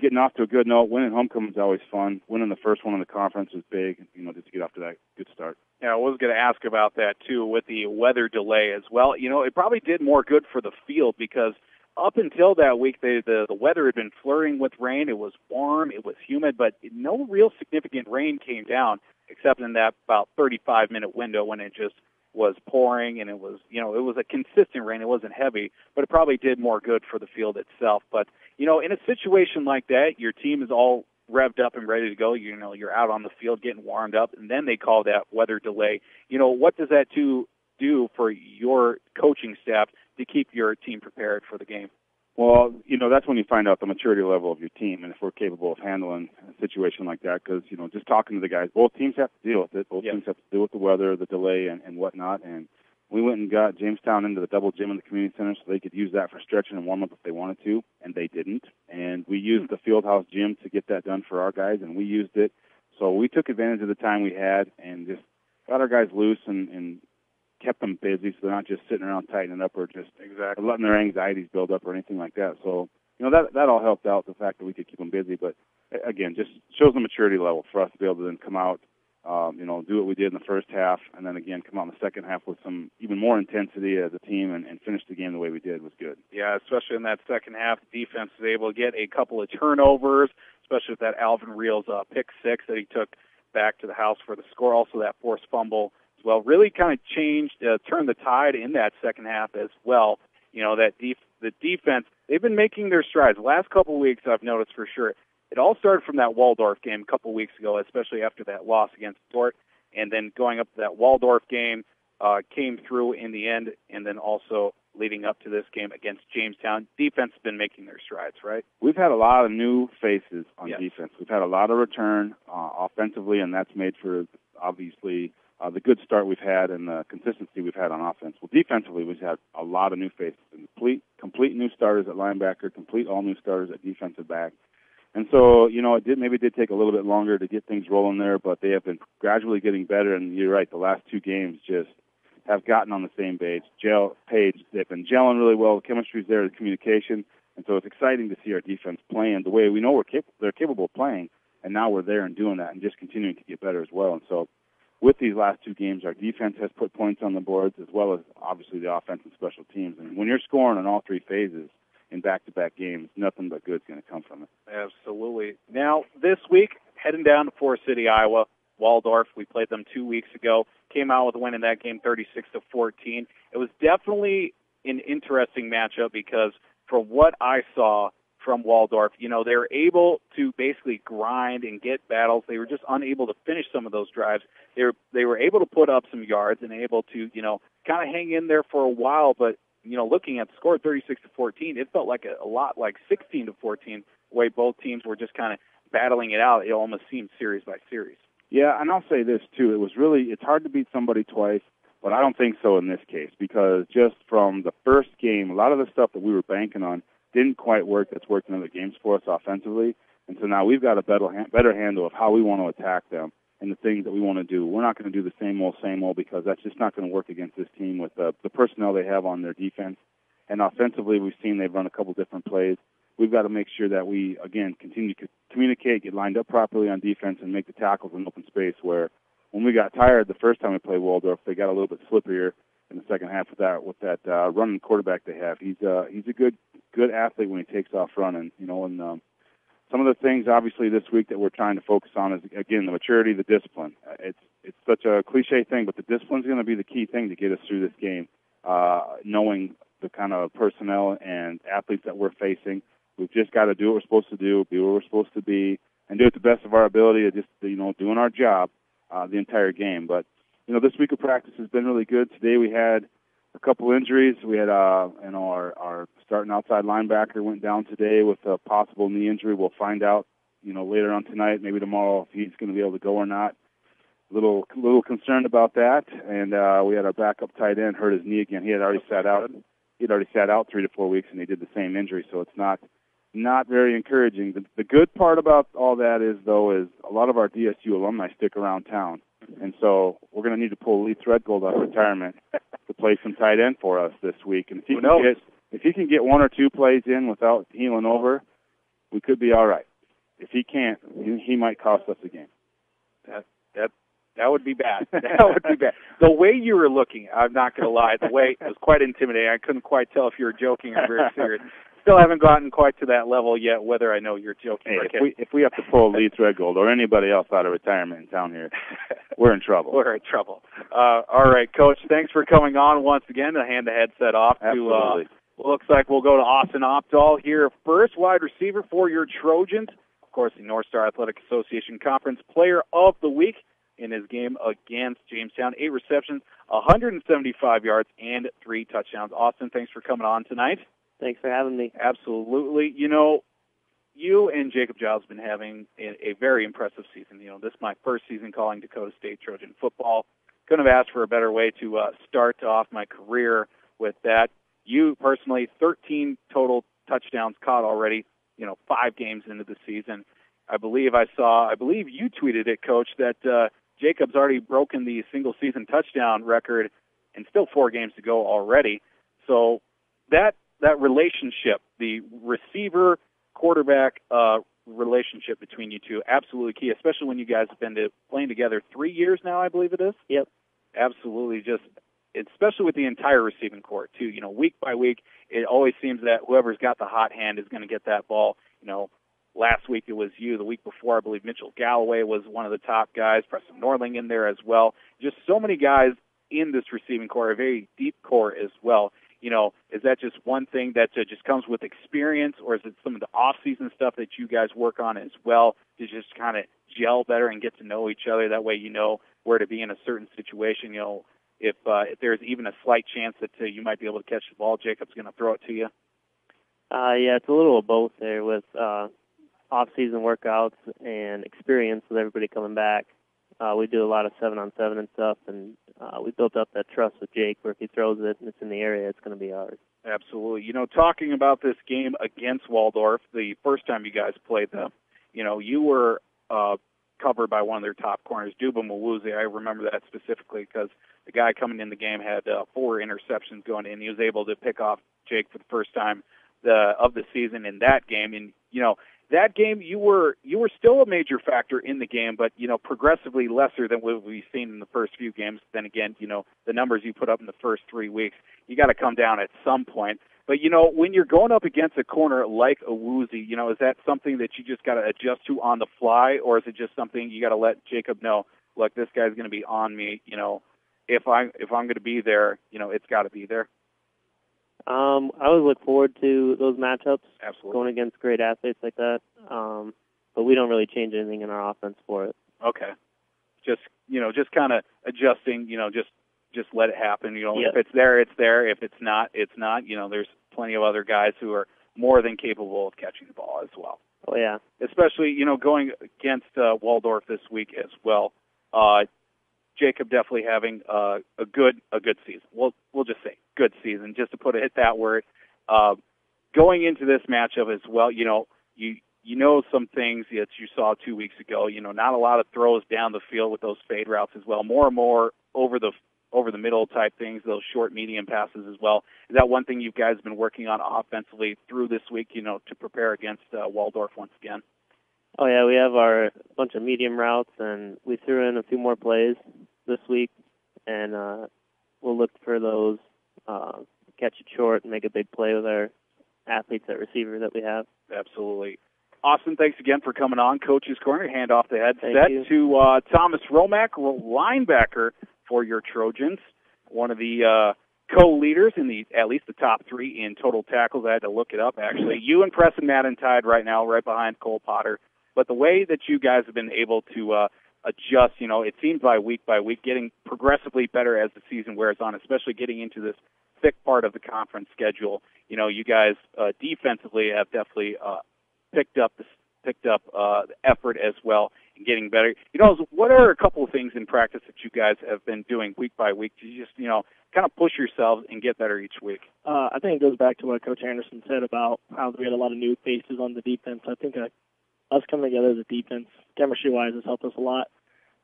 getting off to a good note. Winning homecoming is always fun. Winning the first one in the conference is big, just to get off to that good start. Yeah, I was going to ask about that, too, with the weather delay as well. It probably did more good for the field because up until that week, the weather had been flurrying with rain. It was warm, it was humid, but no real significant rain came down except in that about 35-minute window when it just was pouring, and it was a consistent rain. It wasn't heavy, but it probably did more good for the field itself. But, in a situation like that, your team is all revved up and ready to go. You're out on the field getting warmed up, and then they call that weather delay. What does that do for your coaching staff to keep your team prepared for the game? Well, that's when you find out the maturity level of your team and if we're capable of handling a situation like that. Because, just talking to the guys, both teams have to deal with it. Both teams have to deal with the weather, the delay, and whatnot. And we went and got Jamestown into the double gym in the community center so they could use that for stretching and warm up if they wanted to, and they didn't. And we used the Fieldhouse gym to get that done for our guys, and we used it. So we took advantage of the time we had and just got our guys loose and kept them busy so they're not just sitting around tightening up or just letting their anxieties build up or anything like that. So, that all helped out, the fact that we could keep them busy. But, again, just shows the maturity level for us to be able to then come out, do what we did in the first half, and then, again, come out in the second half with some even more intensity as a team and finish the game the way we did was good. Yeah, especially in that second half, the defense was able to get a couple of turnovers, especially with that Alvin Reels pick 6 that he took back to the house for the score. Also that forced fumble as well. Really kind of turned the tide in that second half as well. The defense, they've been making their strides. The last couple of weeks I've noticed for sure. It all started from that Waldorf game a couple of weeks ago, especially after that loss against Dort, and then going up to that Waldorf game came through in the end, and then also leading up to this game against Jamestown. Defense has been making their strides, right? We've had a lot of new faces on defense. We've had a lot of return offensively, and that's made for, obviously, the good start we've had and the consistency we've had on offense. Well, defensively, we've had a lot of new faces, complete new starters at linebacker, complete all new starters at defensive back. And so, it maybe did take a little bit longer to get things rolling there, but they have been gradually getting better. And you're right, the last 2 games just have gotten on the same page. They've been gelling really well. The chemistry's there, the communication. And so it's exciting to see our defense playing the way we know they're capable of playing. And now we're there and doing that and just continuing to get better as well. And so with these last 2 games, our defense has put points on the boards as well as, obviously, the offense and special teams. And when you're scoring in all 3 phases in back-to-back games, nothing but good's going to come from it. Absolutely. Now, this week, heading down to Forest City, Iowa, Waldorf, we played them 2 weeks ago, came out with a win in that game, 36-14. It was definitely an interesting matchup because from what I saw from Waldorf. You know, they were able to basically grind and get battles. They were just unable to finish some of those drives. They were able to put up some yards and able to, you know, kind of hang in there for a while. But, you know, looking at the score, 36-14, it felt like a lot like 16-14, the way both teams were just kind of battling it out. It almost seemed series by series. Yeah, and I'll say this, too. It's hard to beat somebody twice, but I don't think so in this case, because just from the first game, a lot of the stuff that we were banking on didn't quite work. That's worked in other games for us offensively. And so now we've got a better handle of how we want to attack them and the things that we want to do. We're not going to do the same old, because that's just not going to work against this team with the personnel they have on their defense. And offensively, we've seen they've run a couple different plays. We've got to make sure that we, again, continue to communicate, get lined up properly on defense, and make the tackles in open space where when we got tired the first time we played Waldorf, they got a little bit slipperier in the second half with that running quarterback they have. He's a good athlete when he takes off running, you know, and some of the things obviously this week that we're trying to focus on is, again, the maturity, the discipline. It's such a cliche thing, but the discipline is going to be the key thing to get us through this game, knowing the kind of personnel and athletes that we're facing. We've just got to do what we're supposed to do, be where we're supposed to be, and do it the best of our ability of just, you know, doing our job the entire game. But, you know, this week of practice has been really good. Today we had a couple injuries. We had, you know, our starting outside linebacker went down today with a possible knee injury. We'll find out, you know, later on tonight, maybe tomorrow, if he's going to be able to go or not. A little concerned about that. And we had our backup tight end hurt his knee again. He had already sat out. He'd already sat out 3 to 4 weeks, and he did the same injury. So it's not very encouraging. The good part about all that is a lot of our DSU alumni stick around town. And so we're going to need to pull Lee Threadgold out of retirement to play some tight end for us this week. And if he can get 1 or 2 plays in without healing over, we could be all right. If he can't, he might cost us a game. That would be bad. That would be bad. The way you were looking, I'm not going to lie, the way it was quite intimidating. I couldn't quite tell if you were joking or very serious. Still haven't gotten quite to that level yet, whether I know you're joking or kidding. If we have to pull Lee Threadgold or anybody else out of retirement in town here, we're in trouble. We're in trouble. All right, Coach, thanks for coming on once again to hand the headset off. Absolutely. Looks like we'll go to Austin Opdahl here first, wide receiver for your Trojans. Of course, the North Star Athletic Association Conference Player of the Week in his game against Jamestown. 8 receptions, 175 yards, and 3 touchdowns. Austin, thanks for coming on tonight. Thanks for having me. Absolutely. You know, you and Jacob Giles have been having a very impressive season. You know, this is my first season calling Dakota State Trojan football. Couldn't have asked for a better way to start off my career with that. You personally, 13 total touchdowns caught already, you know, 5 games into the season. I believe you tweeted it, Coach, that Jacob's already broken the single-season touchdown record and still 4 games to go already. So that relationship, the receiver-quarterback relationship between you two, absolutely key, especially when you guys have been playing together 3 years now, I believe it is. Yep. Absolutely, especially with the entire receiving corps, too. You know, week by week, it always seems that whoever's got the hot hand is going to get that ball. You know, last week it was you. The week before, I believe Mitchell Galloway was one of the top guys. Preston Norling in there as well. Just so many guys in this receiving corps, a very deep core as well. You know, is that just one thing that just comes with experience, or is it some of the off-season stuff that you guys work on as well to just kind of gel better and get to know each other? That way you know where to be in a certain situation. You know, if there's even a slight chance that you might be able to catch the ball, Jacob's going to throw it to you. Yeah, it's a little of both there with off-season workouts and experience with everybody coming back. We do a lot of 7-on-7 and stuff, and we built up that trust with Jake where if he throws it and it's in the area, it's going to be ours. Absolutely. You know, talking about this game against Waldorf, the first time you guys played them, you know, you were covered by one of their top corners, Duba Mawuzi. I remember that specifically because the guy coming in the game had 4 interceptions going in. He was able to pick off Jake for the first time of the season in that game. And, you know, that game, you were still a major factor in the game, but, you know, progressively lesser than what we've seen in the first few games. Then again, you know, the numbers you put up in the first 3 weeks, you got to come down at some point. But, you know, when you're going up against a corner like Awuzie, you know, is that something that you just got to adjust to on the fly, or is it just something you got to let Jacob know, look, this guy's going to be on me, you know, if I'm going to be there, you know, it's got to be there? I always look forward to those matchups. Absolutely. Going against great athletes like that. But we don't really change anything in our offense for it. Okay. Just kind of adjusting, just let it happen. If it's there, it's there. If it's not, it's not. There's plenty of other guys who are more than capable of catching the ball as well. Oh, yeah. Especially, going against Waldorf this week as well. Jacob definitely having a good season. We'll just say good season, just to put it hit that word. Going into this matchup as well, you know some things that you saw 2 weeks ago. Not a lot of throws down the field with those fade routes as well. More and more over the middle type things, those short medium passes as well. Is that one thing you guys have been working on offensively through this week? To prepare against Waldorf once again. Oh, yeah, we have our bunch of medium routes, and we threw in a few more plays this week, and we'll look for those, catch it short and make a big play with our athletes at receiver that we have. Absolutely. Austin, thanks again for coming on. Coach's Corner, hand off the headset to Thomas Romack, linebacker for your Trojans, one of the co-leaders in at least the top three in total tackles. I had to look it up, actually. You and Preston Madden tied right now, right behind Cole Potter. But the way that you guys have been able to adjust, it seems by week, getting progressively better as the season wears on, especially getting into this thick part of the conference schedule. You guys defensively have definitely picked up the effort as well in getting better. What are a couple of things in practice that you guys have been doing week by week to just, kind of push yourselves and get better each week? I think it goes back to what Coach Anderson said about how we had a lot of new faces on the defense. I think us coming together as a defense, chemistry-wise, has helped us a lot.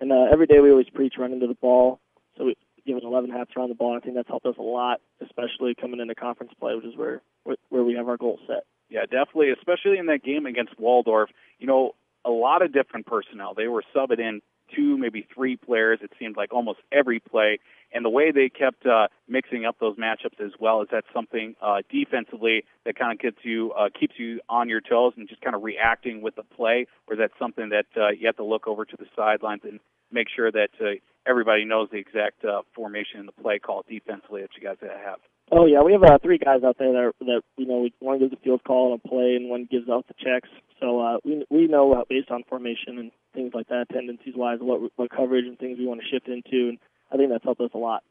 And every day we always preach running to the ball, so we give it 11 halves around the ball. I think that's helped us a lot, especially coming into conference play, which is where we have our goals set. Yeah, definitely, especially in that game against Waldorf. A lot of different personnel. They were subbing in 2, maybe 3 players, it seemed like almost every play. And the way they kept mixing up those matchups as well, is that something defensively that kind of keeps you on your toes and just kind of reacting with the play, or is that something that you have to look over to the sidelines and make sure that everybody knows the exact formation in the play call defensively that you guys have? Oh, yeah, we have 3 guys out there that one gives the field call and a play, and one gives out the checks. So we know based on formation and things like that, tendencies-wise, what coverage and things we want to shift into, and I think that's helped us a lot.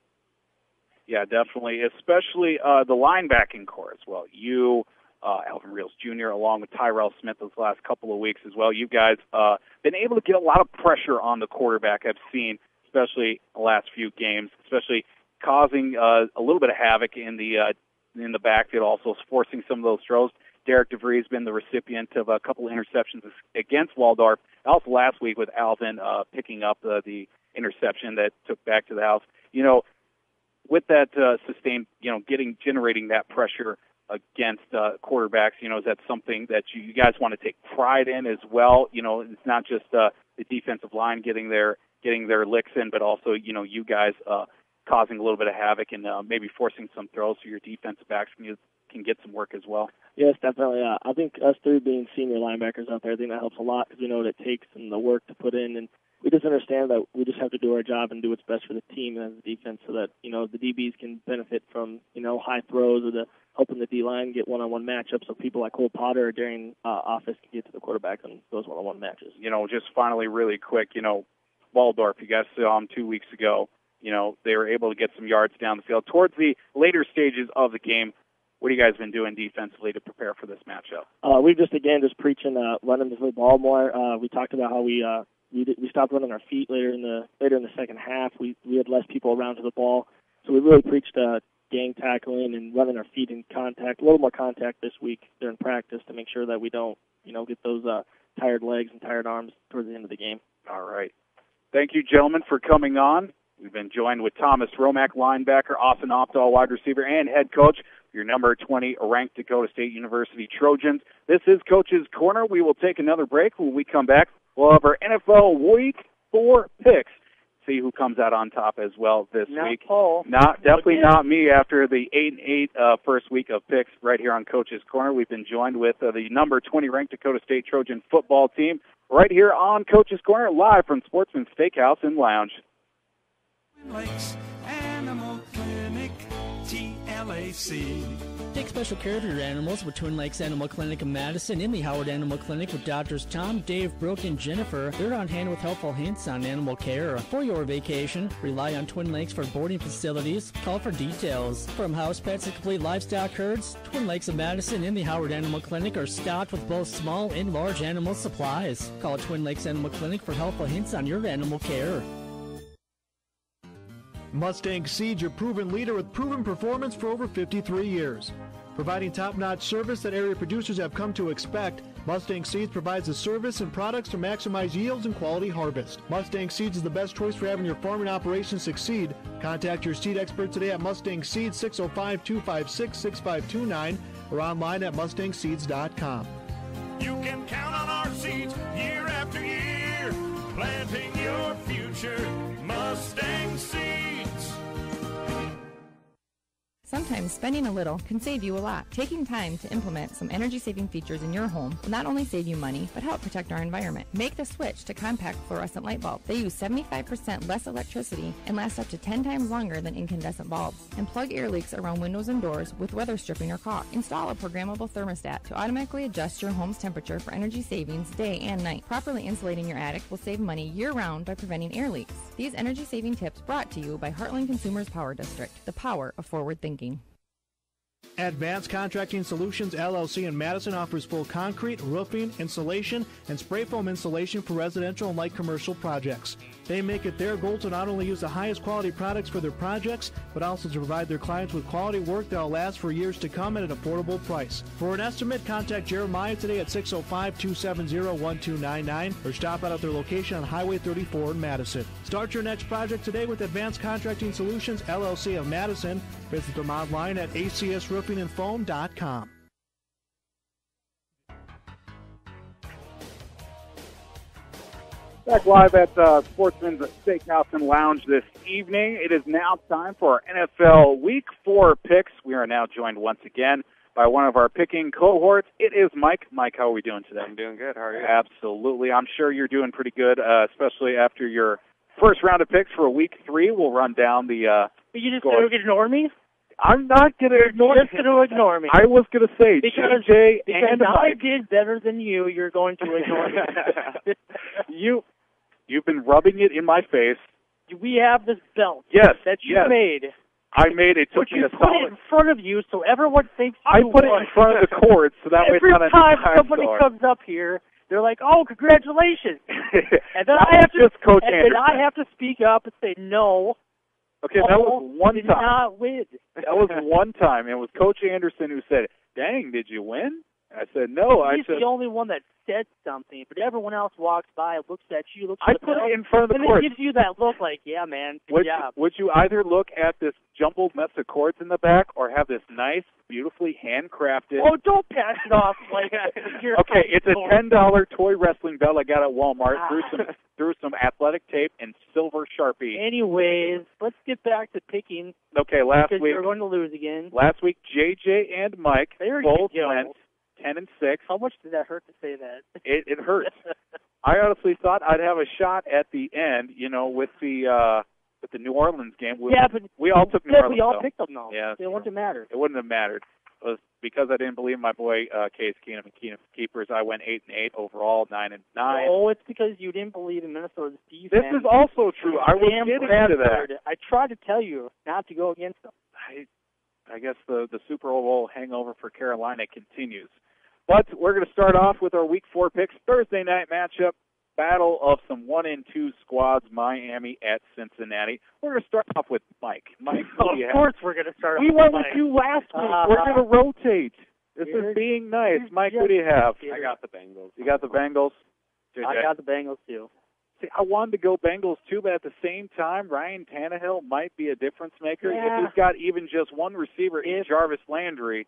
Yeah, definitely, especially the linebacking core as well. You, Alvin Reels Jr., along with Tyrell Smith those last couple of weeks as well. You guys been able to get a lot of pressure on the quarterback, I've seen, especially the last few games, especially causing a little bit of havoc in the backfield, also forcing some of those throws. Derek DeVries has been the recipient of a couple of interceptions against Waldorf. Also last week with Alvin picking up the interception that took back to the house. With that sustained, generating that pressure against quarterbacks, is that something that you guys want to take pride in as well? It's not just the defensive line getting their licks in, but also, you guys causing a little bit of havoc and maybe forcing some throws so your defensive backs can get some work as well. Yes, definitely. I think us 3 being senior linebackers out there, I think that helps a lot because we know what it takes and the work to put in, and we just understand that we just have to do our job and do what's best for the team and the defense so that, the DBs can benefit from, high throws or helping the D-line get one-on-one matchups so people like Cole Potter or Darian Office can get to the quarterback on those one-on-one matches. Just finally really quick, Waldorf, you guys saw them 2 weeks ago. They were able to get some yards down the field. Towards the later stages of the game, what have you guys been doing defensively to prepare for this matchup? We've just preaching running the ball more. We talked about how we stopped running our feet later in the second half. We had less people around to the ball, so we really preached gang tackling and running our feet in contact, a little more contact this week during practice to make sure that we don't get those tired legs and tired arms towards the end of the game. All right. Thank you, gentlemen, for coming on. We've been joined with Thomas Romack, linebacker, Austin Opdahl, wide receiver, and head coach, your number 20 ranked Dakota State University Trojans. This is Coach's Corner. We will take another break. When we come back, we'll have our NFL Week 4 picks. See who comes out on top as well this week. Paul. Definitely not me after the 8-8 first week of picks right here on Coach's Corner. We've been joined with the number 20 ranked Dakota State Trojan football team right here on Coach's Corner, live from Sportsman's Steakhouse and Lounge. Lakes Animal Clinic, TL LAC. Take special care of your animals with Twin Lakes Animal Clinic in Madison and the Howard Animal Clinic with Doctors Tom, Dave, Brooke, and Jennifer. They're on hand with helpful hints on animal care. For your vacation, rely on Twin Lakes for boarding facilities. Call for details. From house pets to complete livestock herds, Twin Lakes of Madison and the Howard Animal Clinic are stocked with both small and large animal supplies. Call Twin Lakes Animal Clinic for helpful hints on your animal care. Mustang Seeds, your proven leader with proven performance for over 53 years. Providing top-notch service that area producers have come to expect, Mustang Seeds provides the service and products to maximize yields and quality harvest. Mustang Seeds is the best choice for having your farming operation succeed. Contact your seed expert today at Mustang Seeds, 605-256-6529, or online at mustangseeds.com. You can count on our seeds year after year, planting your future. Mustang Seeds. Sometimes spending a little can save you a lot. Taking time to implement some energy-saving features in your home will not only save you money, but help protect our environment. Make the switch to compact fluorescent light bulbs. They use 75% less electricity and last up to 10 times longer than incandescent bulbs. And plug air leaks around windows and doors with weather stripping or caulk. Install a programmable thermostat to automatically adjust your home's temperature for energy savings day and night. Properly insulating your attic will save money year-round by preventing air leaks. These energy-saving tips brought to you by Heartland Consumers Power District, the power of forward thinking. Advanced Contracting Solutions LLC in Madison offers full concrete, roofing, insulation, and spray foam insulation for residential and light commercial projects. They make it their goal to not only use the highest quality products for their projects, but also to provide their clients with quality work that will last for years to come at an affordable price. For an estimate, contact Jeremiah today at 605-270-1299 or stop out at their location on Highway 34 in Madison. Start your next project today with Advanced Contracting Solutions LLC of Madison. Visit them online at acsroofingandfoam.com. Back live at Sportsman's Steakhouse and Lounge this evening. It is now time for our NFL Week 4 picks. We are now joined once again by one of our picking cohorts. It is Mike. Mike, how are we doing today? I'm doing good. How are you? Absolutely. I'm sure you're doing pretty good, especially after your first round of picks for Week 3. We'll run down the You just score. going to ignore me? I'm not going to ignore You're just going to ignore me. I was going to say, because JJ and I Mike. did better than you, you're going to ignore me. You've been rubbing it in my face. We have this belt that you made. I made it. Took me a put solid. it in front of you so everyone thinks I you put it won. in front of the court so that way it's Every not a time time somebody store. comes up here, they're like, "Oh, congratulations!" And then That I have was just Coach and Anderson. then I have to speak up and say, "No." Okay, that was one did time. not win. That was one time. It was Coach Anderson who said, "Dang, did you win?" I said, "No." He's the only one that said something, but everyone else walks by, looks at you, looks I at the put it belt, in front of the and court. it gives you that look like, "Yeah, man, good job." Would you either look at this jumbled mess of cords in the back or have this nice, beautifully handcrafted... Oh, don't pass it off like you're Okay, it's a $10 toy wrestling belt I got at Walmart Ah. through some athletic tape and silver Sharpie. Anyways, let's get back to picking. Okay, last because week you're going to lose again. Last week, JJ and Mike There you both go. went 10-6. How much did that hurt to say that? It hurts. I honestly thought I'd have a shot at the end, with the New Orleans game. But we all took New yeah, Orleans. we all though. picked them though. Yeah, It wouldn't have mattered. It wouldn't have mattered. It was because I didn't believe my boy Case Keenum and Keenum Keepers. I went 8-8 overall, 9-9. Oh, it's because you didn't believe in Minnesota's defense. This is also true. I was Sam getting Bradford. to that. I tried to tell you not to go against them. I guess the Super Bowl hangover for Carolina continues. But we're going to start off with our Week 4 picks. Thursday night matchup, battle of some 1 and 2 squads, Miami at Cincinnati. We're going to start off with Mike. Mike, who do you have? Of course we're going to start We off went with with Mike. you last week. We're going to rotate. This is being nice. Mike, who do you have? I got the Bengals. You got the Bengals? JJ? I got the Bengals too. See, I wanted to go Bengals too, but at the same time, Ryan Tannehill might be a difference maker. Yeah. If he's got even just one receiver in Jarvis Landry,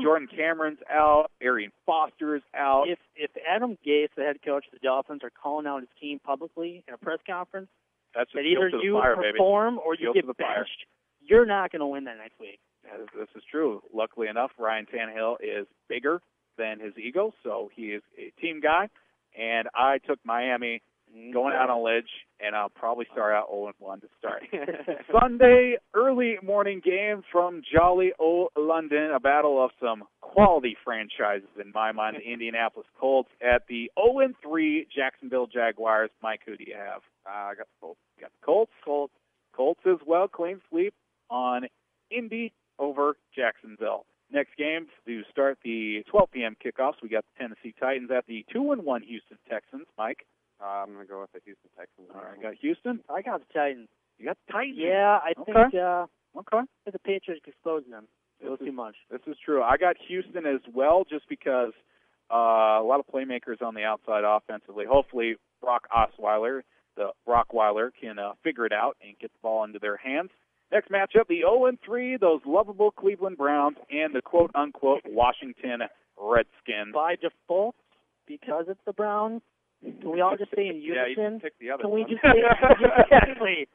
Jordan Cameron's out, Arian Foster's out. If Adam Gase, the head coach of the Dolphins, are calling out his team publicly in a press conference, That's that just either guilt to the you fire, baby. perform or you Guilt get to the fire. benched, you're not going to win that next week. This is true. Luckily enough, Ryan Tannehill is bigger than his ego, so he is a team guy. And I took Miami going out on ledge, and I'll probably start out 0-1 to start. Sunday, early morning game from Jolly O London, a battle of some quality franchises in my mind, the Indianapolis Colts at the 0-3 Jacksonville Jaguars. Mike, who do you have? I got the Colts. You got the Colts. Colts as well, clean sweep on Indy over Jacksonville. Next game to start the 12 p.m. kickoffs, we got the Tennessee Titans at the 2-1 Houston Texans. Mike? I'm going to go with the Houston Texans. All right, got Houston? I got the Titans. You got the Titans? Yeah, I think okay. The Patriots exposing them a little too much. This is true. I got Houston as well just because a lot of playmakers on the outside offensively. Hopefully Brock Osweiler, the Rockweiler, can figure it out and get the ball into their hands. Next matchup, the 0-3, those lovable Cleveland Browns and the quote-unquote Washington Redskins. By default, because it's the Browns, can we all just say in unison? Yeah, you can pick the other Can one. we just say exactly?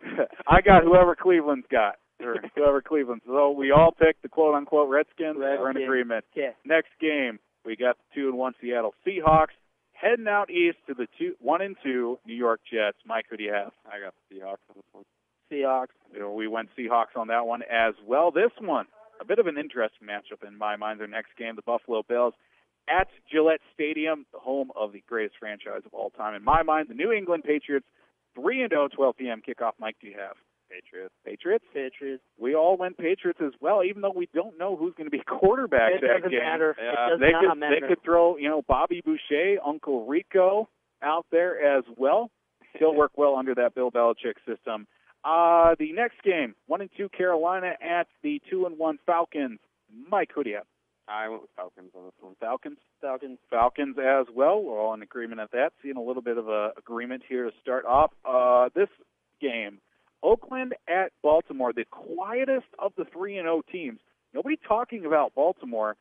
I got whoever Cleveland's got. Or whoever Cleveland's. So we all picked the quote-unquote Redskins. We're in agreement. Okay. Next game, we got the 2-1 Seattle Seahawks heading out east to the 1-2 New York Jets. Mike, who do you have? I got the Seahawks on this one. Seahawks. We went Seahawks on that one as well. This one, a bit of an interesting matchup in my mind. Their next game, the Buffalo Bills at Gillette Stadium, the home of the greatest franchise of all time. In my mind, the New England Patriots, 3-0, 12 p.m. kickoff. Mike, do you have? Patriots. We all went Patriots as well, even though we don't know who's going to be quarterback It that doesn't game. matter. It does not matter. They could throw, Bobby Boucher, Uncle Rico out there as well. Still work well under that Bill Belichick system. The next game, 1-2 Carolina at the 2-1 Falcons. Mike, who do you have? I went with Falcons on this one. Falcons as well. We're all in agreement at that. Seeing a little bit of a agreement here to start off. This game, Oakland at Baltimore, the quietest of the 3-0 teams. Nobody talking about Baltimore.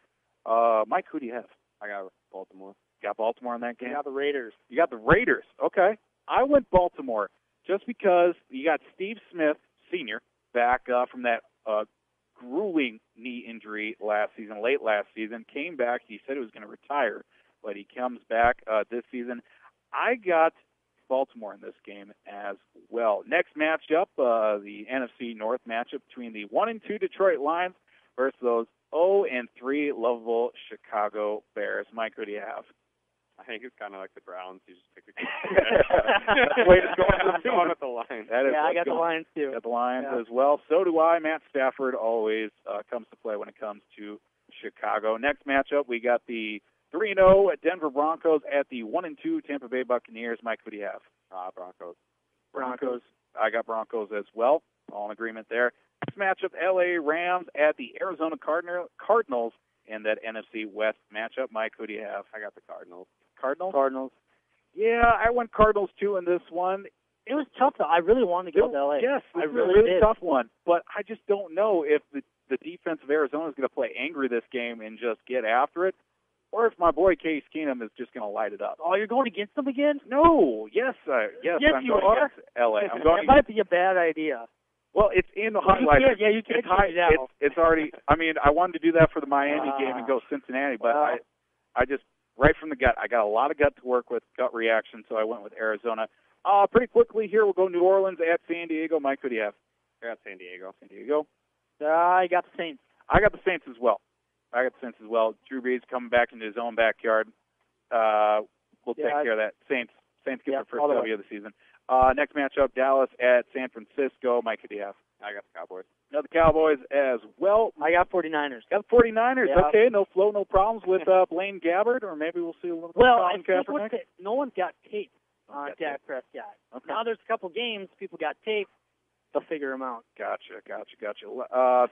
Mike, who do you have? I got Baltimore. You got Baltimore in that game? I got the Raiders. You got the Raiders. Okay. I went Baltimore just because you got Steve Smith, Sr., back from that grueling knee injury late last season. Came back. He said he was going to retire, but he comes back this season. I got Baltimore in this game as well. Next matchup, the NFC North matchup between the 1-2 Detroit Lions versus those 0-3 lovable Chicago Bears. Mike, who do you have? I think it's kind of like the Browns. You just pick a That's the way it's going. I'm going with the Lions. I got the Lions too. Got the Lions as well. So do I. Matt Stafford always comes to play when it comes to Chicago. Next matchup, we got the 3-0 Denver Broncos at the 1-2 Tampa Bay Buccaneers. Mike, who do you have? Broncos. I got Broncos as well. All in agreement there. Next matchup, LA Rams at the Arizona Cardinals in that NFC West matchup. Mike, who do you have? I got the Cardinals. Cardinals. Yeah, I went Cardinals too in this one. It was tough, though. I really wanted to go to LA. Yes, I it's really a really did. tough one. But I just don't know if the defense of Arizona is going to play angry this game and just get after it, or if my boy Case Keenum is just going to light it up. Oh, you're going against them again? No. Yes, I'm you going are. against LA. I'm going That might be a bad idea. Well, it's in the highlights. You can't change it now. It's already. I mean, I wanted to do that for the Miami game and go Cincinnati, but I just right from the gut. I got a lot of gut to work with, gut reaction, so I went with Arizona. Pretty quickly here, we'll go New Orleans at San Diego. Mike, who do you have? I got San Diego. I got the Saints. I got the Saints as well. Drew Brees coming back into his own backyard. We'll take care of that. Saints get their first W of the season. Next matchup, Dallas at San Francisco. Mike, who do you have? I got the Cowboys. You got the Cowboys as well. I got 49ers. Got the 49ers. Yeah. Okay, no problems with Blaine Gabbert, or maybe we'll see a little bit I of think Kaepernick. no one got tape on Dak Prescott. Okay. Now there's a couple games people got tape. They'll figure them out. Gotcha.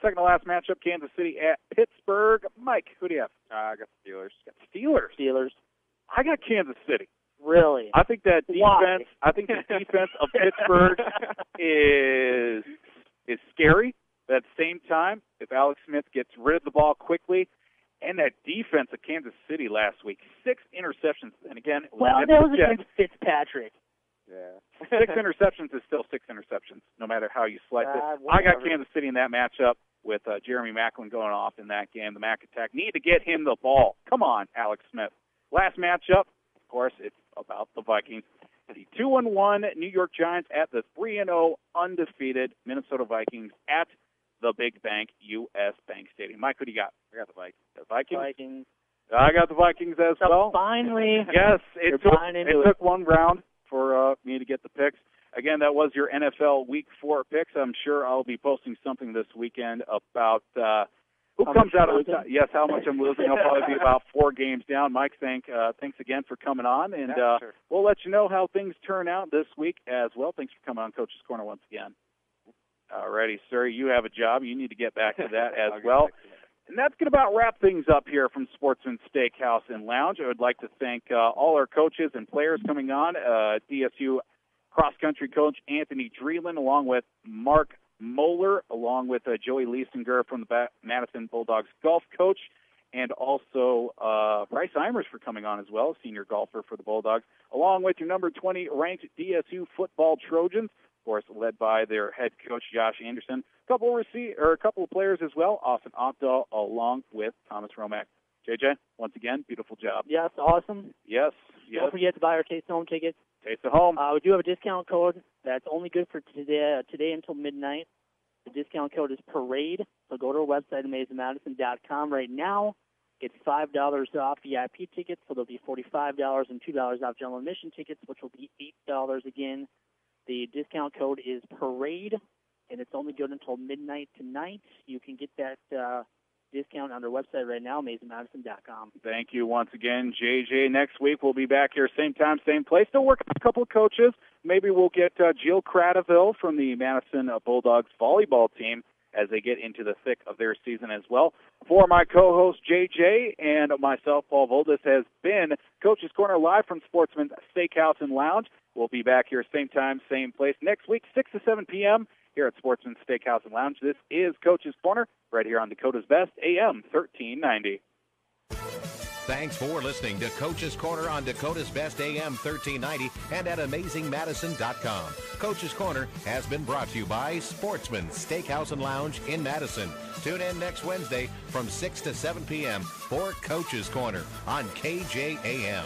Second to last matchup, Kansas City at Pittsburgh. Mike, who do you have? I got the Steelers. Steelers. I got Kansas City. Really? I think that Why? defense. I think the defense of Pittsburgh is scary. But at the same time, if Alex Smith gets rid of the ball quickly, and that defense of Kansas City last week, 6 interceptions. And again, that was against Fitzpatrick. Yeah. 6 interceptions is still 6 interceptions, no matter how you slice it. I got Kansas City in that matchup with Jeremy Maclin going off in that game. The Mac attack need to get him the ball. Come on, Alex Smith. Last matchup, of course, it's about the Vikings The 2-1 New York Giants at the 3-0 undefeated Minnesota Vikings at the Big Bank U.S. Bank Stadium. Mike, what do you got? I got the Vikings. The Vikings? Vikings. I got the Vikings as well. Finally. Yes, it it took one round for me to get the picks. Again, that was your NFL Week 4 picks. I'm sure I'll be posting something this weekend about who comes out on top. Yes, how much I'm losing. I'll probably be about 4 games down. Mike, thanks again for coming on, and sure. we'll let you know how things turn out this week as well. Thanks for coming on Coach's Corner once again. All righty, sir. You have a job. You need to get back to that as well. And that's going to about wrap things up here from Sportsman Steakhouse and Lounge. I would like to thank all our coaches and players coming on, DSU cross-country coach Anthony Dreeland, along with Mark Moeller, along with Joey Liesinger from the Madison Bulldogs golf coach, and also Bryce Eimers for coming on as well, senior golfer for the Bulldogs, along with your number 20 ranked DSU football Trojans, of course, led by their head coach Josh Anderson. A couple of players as well, Austin Opdahl, along with Thomas Romack. JJ, once again, beautiful job. Yes, awesome. Yes. Don't forget to buy our Taste of Home tickets. Taste of Home. We do have a discount code that's only good for today until midnight. The discount code is PARADE. So go to our website, AmazingMadison.com right now. Get $5 off VIP tickets, so there'll be $45 and $2 off general admission tickets, which will be $8 again. The discount code is PARADE, and it's only good until midnight tonight. You can get that discount on our website right now, AmazingMadison.com. Thank you once again, JJ. Next week we'll be back here, same time, same place. Still working on a couple of coaches. Maybe we'll get Jill Cradaville from the Madison Bulldogs volleyball team as they get into the thick of their season as well. For my co-host, JJ, and myself, Paul Vold, this has been Coach's Corner live from Sportsman's Steakhouse and Lounge. We'll be back here, same time, same place, next week, 6 to 7 p.m., here at Sportsman's Steakhouse and Lounge. This is Coach's Corner, right here on Dakota's Best, AM 1390. Thanks for listening to Coach's Corner on Dakota's Best AM 1390 and at AmazingMadison.com. Coach's Corner has been brought to you by Sportsman Steakhouse and Lounge in Madison. Tune in next Wednesday from 6 to 7 p.m. for Coach's Corner on KJAM.